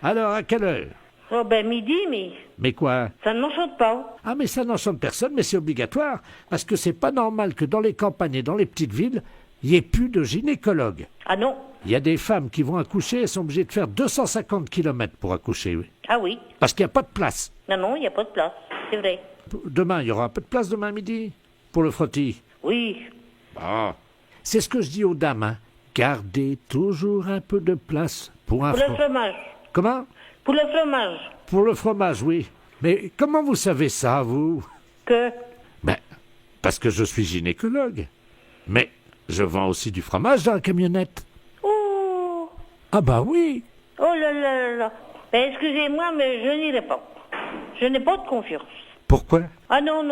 Alors, à quelle heure? Oh ben midi, mais Mais quoi? ça ne m'enchante pas. Ah mais ça n'enchante personne, mais c'est obligatoire, parce que c'est pas normal que dans les campagnes et dans les petites villes, il n'y ait plus de gynécologue. Ah non? Il y a des femmes qui vont accoucher, elles sont obligées de faire 250 km pour accoucher, oui. Ah oui? Parce qu'il n'y a pas de place. Non, il n'y a pas de place, c'est vrai. Demain, il y aura un peu de place demain midi pour le frottis. Oui. Bon. C'est ce que je dis aux dames, hein. Gardez toujours un peu de place pour un Pour le fromage. Comment? Pour le fromage. Pour le fromage, oui. Mais comment vous savez ça, vous? Que? Ben, parce que je suis gynécologue. Mais je vends aussi du fromage dans la camionnette. Oh! Ah bah oui. Oh là là là là. Ben, excusez-moi, mais je n'irai pas. Je n'ai pas de confiance. Pourquoi? Ah non.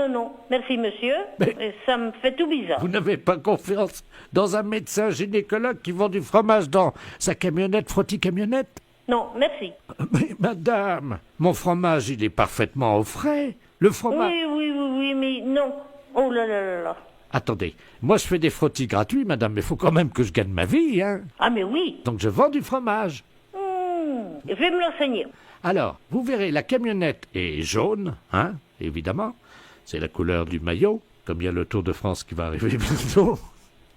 Merci, monsieur. Mais ça me fait tout bizarre. vous n'avez pas confiance dans un médecin gynécologue qui vend du fromage dans sa camionnette, frottis-camionnette? Non, merci. Mais madame, mon fromage, il est parfaitement au frais. Le fromage... Oui, mais non. Oh là là là là. Attendez, moi je fais des frottis gratuits, madame, mais il faut quand même que je gagne ma vie, hein. Ah mais oui. Donc je vends du fromage. Je vais me l'enseigner. Alors, vous verrez, la camionnette est jaune, hein, évidemment. C'est la couleur du maillot, comme il y a le Tour de France qui va arriver bientôt.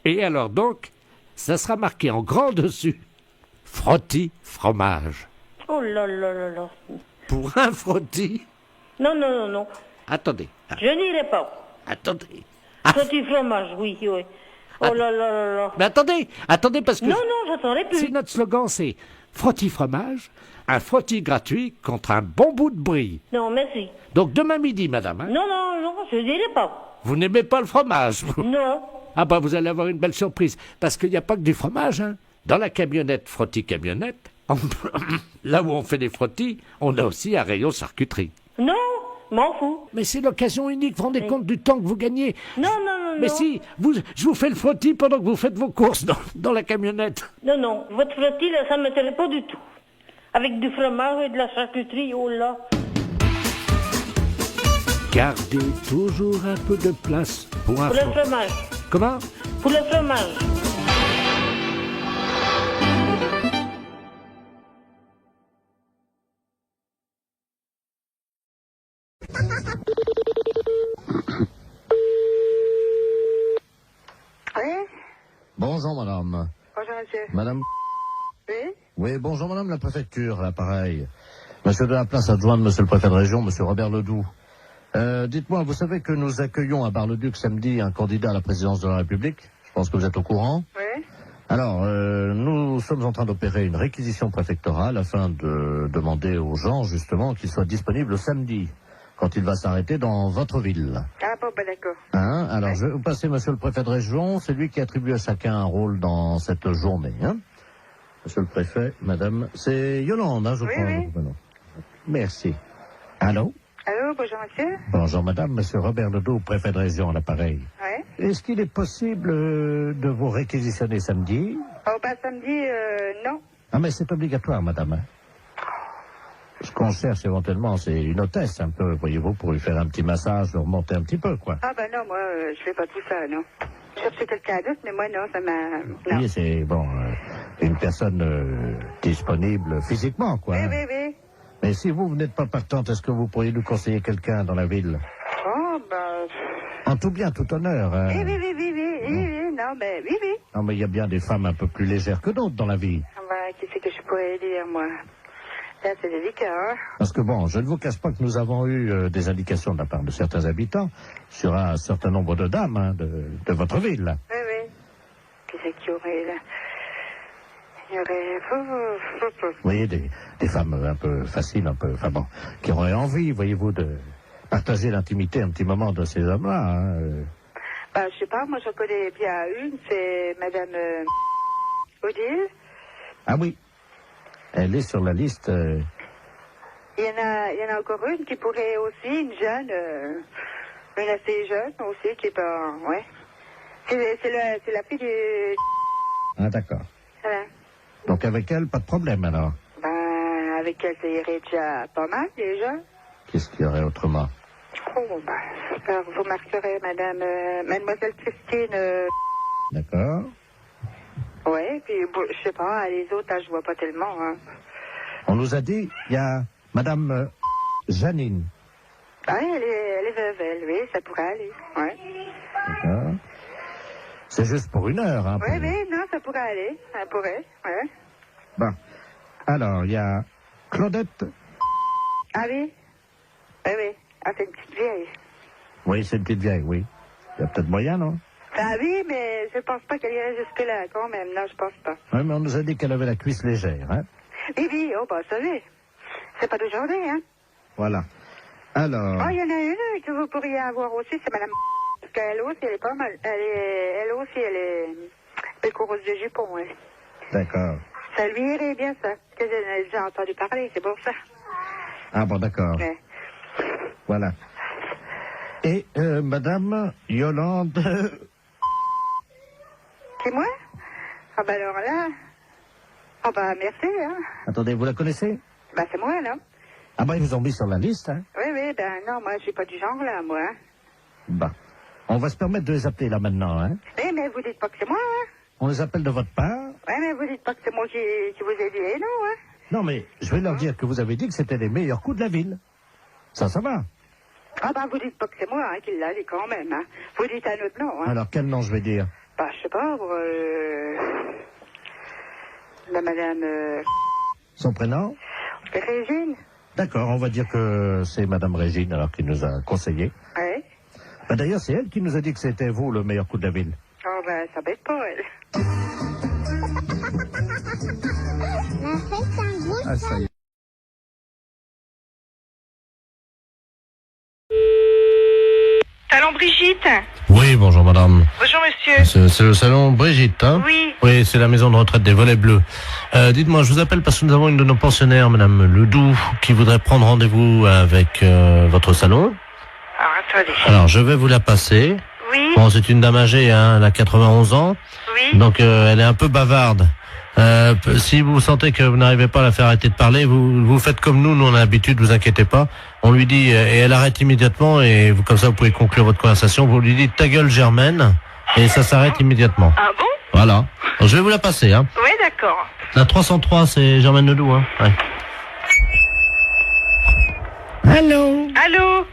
Et alors donc, ça sera marqué en grand dessus. Frottis fromage. Oh là là là là. Pour un frottis. Non. Attendez. Je n'irai pas. Attendez. Frottis fromage, oui. Oh là là là là. Mais attendez, parce que... Non, j'attendrai plus. Si notre slogan, c'est frottis fromage, un frottis gratuit contre un bon bout de brie. Non, merci. Donc demain midi, madame. Hein? Non, je n'irai pas. Vous n'aimez pas le fromage? Non. Ah bah vous allez avoir une belle surprise, parce qu'il n'y a pas que du fromage, hein. Dans la camionnette frottis-camionnette, là où on fait des frottis, on a aussi un rayon charcuterie. Non, m'en fous. Mais c'est l'occasion unique, vous vous rendez compte du temps que vous gagnez? Non. Mais si, je vous fais le frottis pendant que vous faites vos courses dans la camionnette. Non, votre frottis, là, ça ne m'intéresse pas du tout. Avec du fromage et de la charcuterie, oh là. Gardez toujours un peu de place pour un Pour le fromage. Comment? Pour le fromage. Oui? Bonjour madame. Bonjour monsieur. Madame. Oui? Oui, bonjour madame la préfecture, l'appareil. Monsieur de la place adjoint de monsieur le préfet de région, monsieur Robert Ledoux. Dites-moi, vous savez que nous accueillons à Bar-le-Duc samedi un candidat à la présidence de la République? Je pense que vous êtes au courant. Oui. Alors, nous sommes en train d'opérer une réquisition préfectorale afin de demander aux gens, justement, qu'ils soient disponibles samedi, quand il va s'arrêter dans votre ville. Ah bon, ben d'accord. Hein? Alors, je vais vous passer monsieur le préfet de région, c'est lui qui attribue à chacun un rôle dans cette journée. Hein? Monsieur le préfet, madame, c'est Yolande, hein, je crois. Oui. Merci. Allô? Allô, bonjour monsieur. Bonjour madame, monsieur Robert Ledoux, préfet de région à l'appareil. Oui. Est-ce qu'il est possible de vous réquisitionner samedi? Oh, ben samedi, non. Ah, mais c'est obligatoire, madame. Hein? Ce qu'on cherche éventuellement, c'est une hôtesse un peu, voyez-vous, pour lui faire un petit massage, le remonter un petit peu, quoi. Ah ben non, moi, je fais pas tout ça, non. Je cherchais quelqu'un d'autre, mais moi, non, ça m'a... Non. Oui, c'est, bon, une personne disponible physiquement, quoi. Oui, hein. oui. Mais si vous n'êtes pas partante, est-ce que vous pourriez nous conseiller quelqu'un dans la ville? Oh, ben... En tout bien, tout honneur. Hein. Oui, non, mais oui. Non, mais il y a bien des femmes un peu plus légères que d'autres dans la vie. Ah ben, qu'est-ce que je pourrais dire, moi? Là, c'est délicat, hein? Parce que bon, je ne vous cache pas que nous avons eu des indications de la part de certains habitants sur un certain nombre de dames hein, de votre ville. Oui. Qu'est-ce qu'il y aurait, là? Il y aurait... Vous voyez, des femmes un peu faciles, un peu... Enfin bon, qui auraient envie, voyez-vous, de partager l'intimité un petit moment de ces hommes-là. Hein. Bah, je sais pas, moi je connais bien une, c'est Madame Odile. Ah oui. Elle est sur la liste. Il y en a encore une qui pourrait aussi, une jeune, une assez jeune aussi, qui peut, ouais. C'est la fille du... Ah d'accord. Voilà. Donc avec elle, pas de problème alors. Ben, avec elle, ça irait déjà pas mal déjà. Qu'est-ce qu'il y aurait autrement? Oh, ben, alors, vous marquerez Mademoiselle Christine. D'accord. Ouais, puis bon, je sais pas, les autres, là, je vois pas tellement. Hein. On nous a dit, il y a Madame Janine. Ah, elle est veuve, elle, oui, ça pourrait aller, ouais. D'accord. C'est juste pour 1 heure, hein. Oui, oui, non, ça pourrait aller, ça pourrait, ouais. Bon. Alors, il y a Claudette. Ah oui? Oui, oui. Ah, c'est une petite vieille. Oui, c'est une petite vieille, oui. Il y a peut-être moyen, non? Ah oui, mais je pense pas qu'elle irait jusque-là, quand même. Non, je pense pas. Oui, mais on nous a dit qu'elle avait la cuisse légère, hein? Oui, oui, oh, bah, ça va. C'est pas d'aujourd'hui, hein? Voilà. Alors... Oh, il y en a une que vous pourriez avoir aussi, c'est Madame... Parce qu'elle aussi, elle est pas mal. Elle aussi, elle est pécoureuse de jupon, ouais. D'accord. Ça lui irait bien, ça. Que j'ai déjà entendu parler, c'est pour ça. Ah bon, d'accord. Ouais. Voilà. Et Madame Yolande... C'est moi? Ah bah alors là... Ah bah merci, hein. Attendez, vous la connaissez? Bah c'est moi, non? Ah bah ils vous ont mis sur la liste, hein? Oui, oui, ben non, moi je suis pas du genre là, moi. Bah, on va se permettre de les appeler là maintenant, hein? Oui, mais vous dites pas que c'est moi, hein? On les appelle de votre part? Oui, mais vous dites pas que c'est moi qui vous ai dit, non, hein? Non, mais je vais leur dire que vous avez dit que c'était les meilleurs coups de la ville. Ça va. Ah bah vous dites pas que c'est moi, hein, qui l'a dit quand même, hein? Vous dites un autre nom, hein? Alors, quel nom je vais dire? Bah, je sais pas, la madame... Son prénom? Régine. D'accord, on va dire que c'est Madame Régine, alors, qui nous a conseillé. Oui. Bah, d'ailleurs, c'est elle qui nous a dit que c'était vous, le meilleur coup de la ville. Oh, ben, ça bête pas, elle. Ah, ça y est. Salon Brigitte. Oui, bonjour madame. Bonjour monsieur. C'est le salon Brigitte, hein? Oui. Oui, c'est la maison de retraite des Volets Bleus. Dites-moi, je vous appelle parce que nous avons une de nos pensionnaires, madame Ledoux, qui voudrait prendre rendez-vous avec votre salon. Alors, attendez. Alors, je vais vous la passer. Oui. Bon, c'est une dame âgée, hein, elle a 91 ans. Oui. Donc, elle est un peu bavarde. Si vous sentez que vous n'arrivez pas à la faire arrêter de parler, vous faites comme nous on a l'habitude, vous inquiétez pas. On lui dit, et elle arrête immédiatement, et vous, comme ça vous pouvez conclure votre conversation, vous lui dites ta gueule Germaine, et ça s'arrête immédiatement. Ah bon? Voilà. Alors, je vais vous la passer, hein. Oui, d'accord. La 303, c'est Germaine Ledoux, hein. Ouais. Allô? Allô?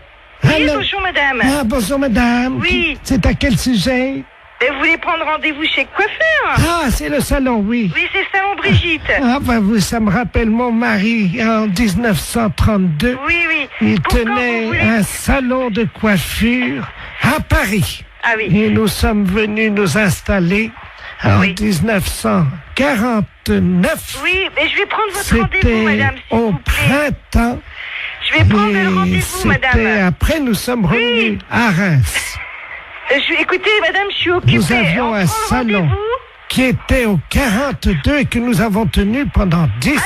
Oui, Allô? bonjour madame. Ah, bonjour madame. Oui. C'est à quel sujet? Vous voulez prendre rendez-vous chez le coiffeur? Ah, c'est le salon, oui. Oui, c'est le salon Brigitte. Ah, bah, ça me rappelle mon mari en 1932. Oui, oui. Il Pourquoi tenait vous voulez... un salon de coiffure à Paris. Ah oui. Et nous sommes venus nous installer en 1949. Oui, mais je vais prendre votre rendez-vous, madame, s'il au vous plaît. printemps. Je vais prendre le rendez-vous, C'était madame. après, nous sommes revenus à Reims. Écoutez, madame, je suis occupée. Nous avions un salon qui était au 42 et que nous avons tenu pendant 17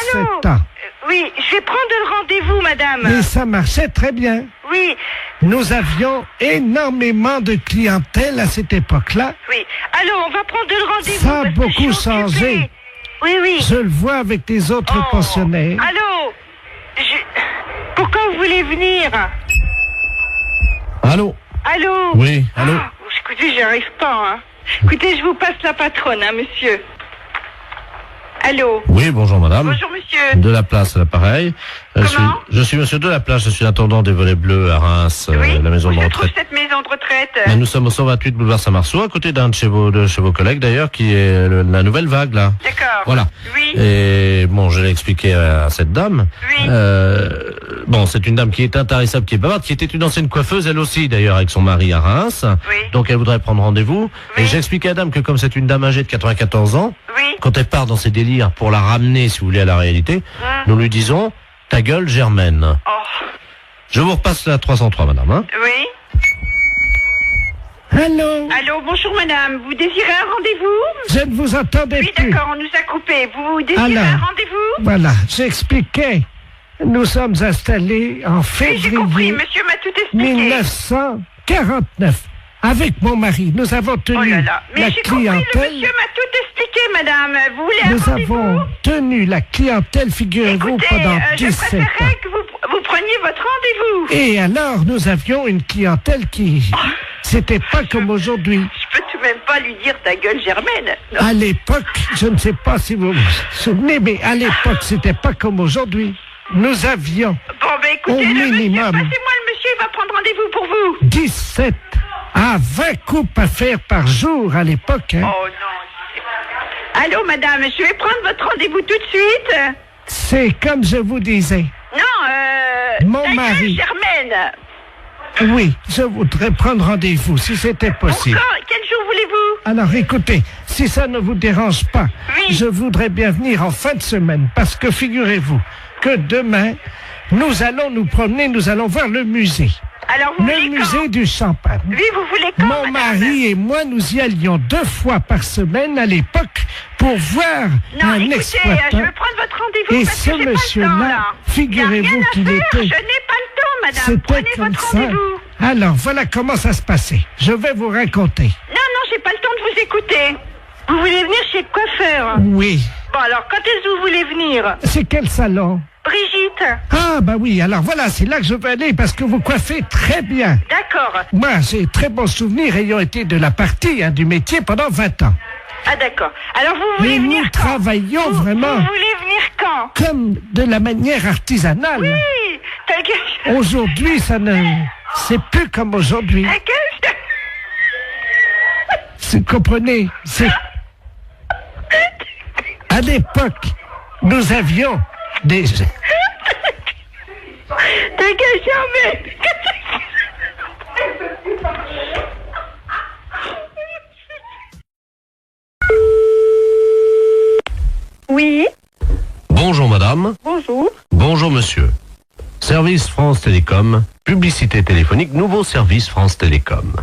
ans. Oui, je vais prendre le rendez-vous, madame. Et ça marchait très bien. Oui. Nous avions énormément de clientèle à cette époque-là. Oui. Alors, on va prendre le rendez-vous. Ça a parce que je suis beaucoup changé. occupée. Oui, oui. Je le vois avec les autres pensionnaires. Allô? Pourquoi vous voulez venir? Allô? Allô? Oui, allô? Ah, écoutez, j'y arrive pas, hein. Écoutez, je vous passe la patronne, hein, monsieur. Allô? Oui, bonjour madame. Bonjour monsieur. De la place à l'appareil. Je suis monsieur de la place, je suis l'intendant des Volets Bleus à Reims, la maison de Je retraite. trouve cette maison de retraite. Mais nous sommes au 128 boulevard Saint-Marceau, à côté d'un de chez vos collègues d'ailleurs, qui est la nouvelle vague là. D'accord. Voilà. Oui. Et bon, je l'ai expliqué à cette dame. Oui. Bon, c'est une dame qui est intarissable, qui est bavarde, qui était une ancienne coiffeuse, elle aussi d'ailleurs, avec son mari à Reims. Oui. Donc elle voudrait prendre rendez-vous. Et j'ai expliqué à la dame que comme c'est une dame âgée de 94 ans, quand elle part dans ses délires pour la ramener, si vous voulez, à la réalité, nous lui disons ta gueule Germaine. Oh. Je vous repasse la 303, madame. Hein. Oui. Allô? Allô, bonjour madame. Vous désirez un rendez-vous? Je ne vous entendais Oui, plus. d'accord, on nous a coupé. Vous désirez Alors, un rendez-vous? Voilà, j'expliquais. Nous sommes installés en Oui, février j'ai compris. Monsieur m'a tout expliqué. 1949. Avec mon mari, nous avons tenu Oh là là. Mais la j'ai compris, le clientèle. monsieur m'a tout expliqué, madame. Vous voulez un Nous rendez-vous? avons tenu la clientèle, figurez-vous, Écoutez, pendant je 17 ans. préférerais que vous preniez votre rendez-vous. Et alors, nous avions une clientèle qui... C'était pas comme aujourd'hui. Je peux tout de même pas lui dire ta gueule, Germaine. Non. À l'époque, je ne sais pas si vous vous souvenez, mais à l'époque, c'était pas comme aujourd'hui. Nous avions, Bon, ben écoutez, au le monsieur, minimum, passez-moi le monsieur, il va prendre rendez-vous pour vous. 17 à 20 coupes à faire par jour à l'époque. Hein. Oh non. Allô, madame, je vais prendre votre rendez-vous tout de suite. C'est comme je vous disais. Non, Mon ta gueule, mari. Germaine. Oui, je voudrais prendre rendez-vous, si c'était possible. Quand? Quel jour voulez-vous? Alors écoutez, si ça ne vous dérange pas, Oui. je voudrais bien venir en fin de semaine, parce que figurez-vous que demain, nous allons nous promener, nous allons voir le musée. Alors, vous Le voulez musée quand? du Champagne. Oui, vous voulez quand, Mon madame? mari et moi, nous y allions 2 fois par semaine à l'époque pour voir Non, un écoutez, je exploitant. vais prendre votre rendez-vous Et parce ce que j'ai pas le temps, monsieur-là, là. figurez-vous Y a rien à qu'il faire, était... Je n'ai pas le temps, madame. C'était Prenez comme votre ça. rendez-vous. Alors, voilà comment ça se passait. Je vais vous raconter. Non, j'ai pas le temps de vous écouter. Vous voulez venir chez le coiffeur? Oui. Bon, alors, quand est-ce que vous voulez venir? C'est quel salon? Brigitte. Ah, bah oui, alors voilà, c'est là que je veux aller parce que vous coiffez très bien. D'accord. Moi, j'ai très bons souvenirs ayant été de la partie, du métier pendant 20 ans. Ah, d'accord. Alors, vous voulez Et venir nous quand? travaillons vraiment Vous voulez venir quand? comme de la manière artisanale. Oui, ta gueule. Aujourd'hui, ça ne... C'est plus comme aujourd'hui. Ta gueule. Vous comprenez? C'est... À l'époque, nous avions des... Ta gueule, Germaine. Oui, Bonjour madame. bonjour. Bonjour monsieur. Service France Télécom, publicité téléphonique, nouveau service France Télécom.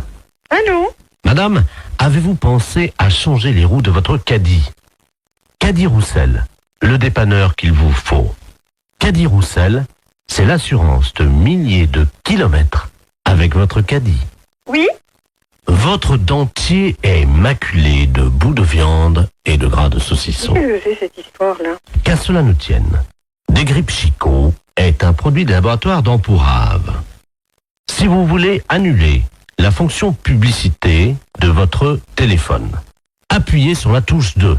Allô? Madame, avez-vous pensé à changer les roues de votre caddie? Caddie Roussel, le dépanneur qu'il vous faut. Caddie Roussel, c'est l'assurance de milliers de kilomètres avec votre caddie. Oui? Votre dentier est maculé de bouts de viande et de gras de saucisson. Qu'est-ce que c'est cette histoire-là? Qu'à cela ne tienne, Desgrippes Chicot est un produit des laboratoires d'Empourave. Si vous voulez annuler la fonction publicité de votre téléphone, appuyez sur la touche 2.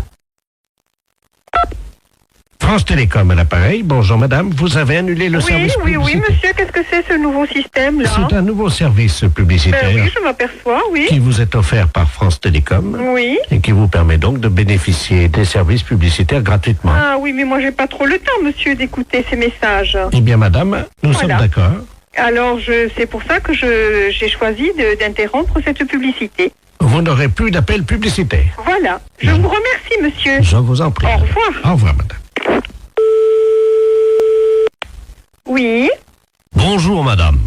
France Télécom à l'appareil. Bonjour madame, vous avez annulé le service Oui, publicitaire. monsieur, qu'est-ce que c'est ce nouveau système-là? C'est un nouveau service publicitaire Ben oui, je m'aperçois, oui. qui vous est offert par France Télécom Oui. et qui vous permet donc de bénéficier des services publicitaires gratuitement. Ah oui, mais moi j'ai pas trop le temps, monsieur, d'écouter ces messages. Eh bien madame, nous Voilà. sommes d'accord. Alors, c'est pour ça que j'ai choisi d'interrompre cette publicité. Vous n'aurez plus d'appel publicitaire. Voilà. Je vous remercie, monsieur. Je vous en prie. Au revoir. Au revoir madame. Oui, Bonjour madame,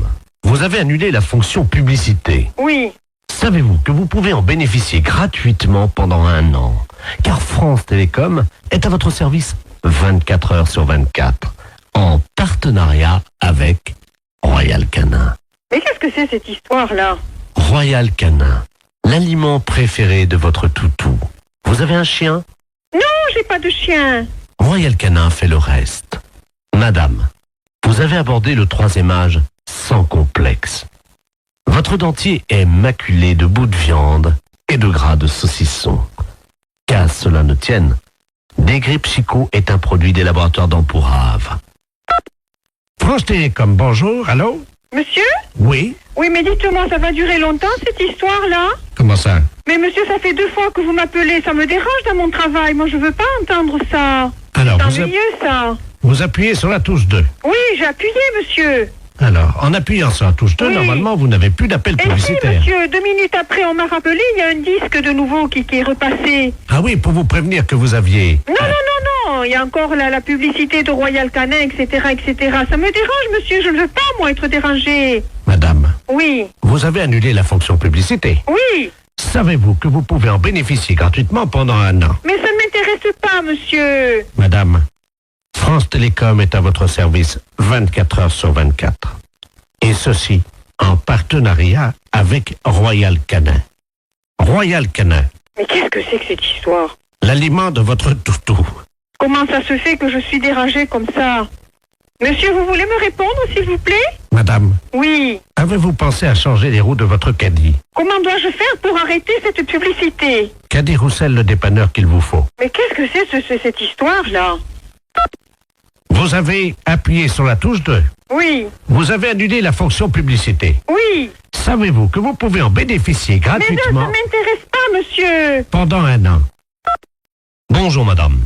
vous avez annulé la fonction publicité. oui. Savez-vous que vous pouvez en bénéficier gratuitement pendant 1 an? Car France Télécom est à votre service 24 heures sur 24, en partenariat avec Royal Canin. Mais qu'est-ce que c'est cette histoire-là? Royal Canin, l'aliment préféré de votre toutou. Vous avez un chien? Non, j'ai pas de chien. Royal Canin fait le reste. Madame, vous avez abordé le 3e âge sans complexe. Votre dentier est maculé de bouts de viande et de gras de saucisson. Qu'à cela ne tienne, Desgrippes Chicot est un produit des laboratoires d'Empourave. France Télécom, bonjour, allô? Monsieur? Oui? Oui, mais dites-moi, ça va durer longtemps cette histoire-là? Comment ça? Mais monsieur, ça fait 2 fois que vous m'appelez, ça me dérange dans mon travail. Moi, je veux pas entendre ça. Alors, C'est ennuyeux, ça. vous appuyez sur la touche 2. Oui, j'ai appuyé, monsieur. Alors, en appuyant sur la touche 2, Oui. normalement, vous n'avez plus d'appel Et si, publicitaire. monsieur, 2 minutes après, on m'a rappelé, il y a un disque de nouveau qui est repassé. Ah oui, pour vous prévenir que vous aviez... Non, non, non, non, il y a encore la publicité de Royal Canin, etc., etc. Ça me dérange, monsieur, je ne veux pas, moi, être dérangé. Madame, Oui. vous Vous avez annulé la fonction publicité. Oui. Savez-vous que vous pouvez en bénéficier gratuitement pendant 1 an? Mais ça ne m'intéresse pas, monsieur. Madame, France Télécom est à votre service 24 heures sur 24. Et ceci en partenariat avec Royal Canin. Royal Canin, Mais qu'est-ce que c'est que cette histoire? l'aliment de votre toutou. Comment ça se fait que je suis dérangée comme ça? Monsieur, vous voulez me répondre, s'il vous plaît? Madame, Oui. avez-vous pensé à changer les roues de votre caddie? Comment dois-je faire pour arrêter cette publicité? Caddie Roussel, le dépanneur qu'il vous faut. Mais qu'est-ce que c'est cette histoire-là? Vous avez appuyé sur la touche 2. Oui. Vous avez annulé la fonction publicité. Oui. Savez-vous que vous pouvez en bénéficier Mais ça gratuitement m'intéresse pas, monsieur. pendant 1 an? Bonjour, madame.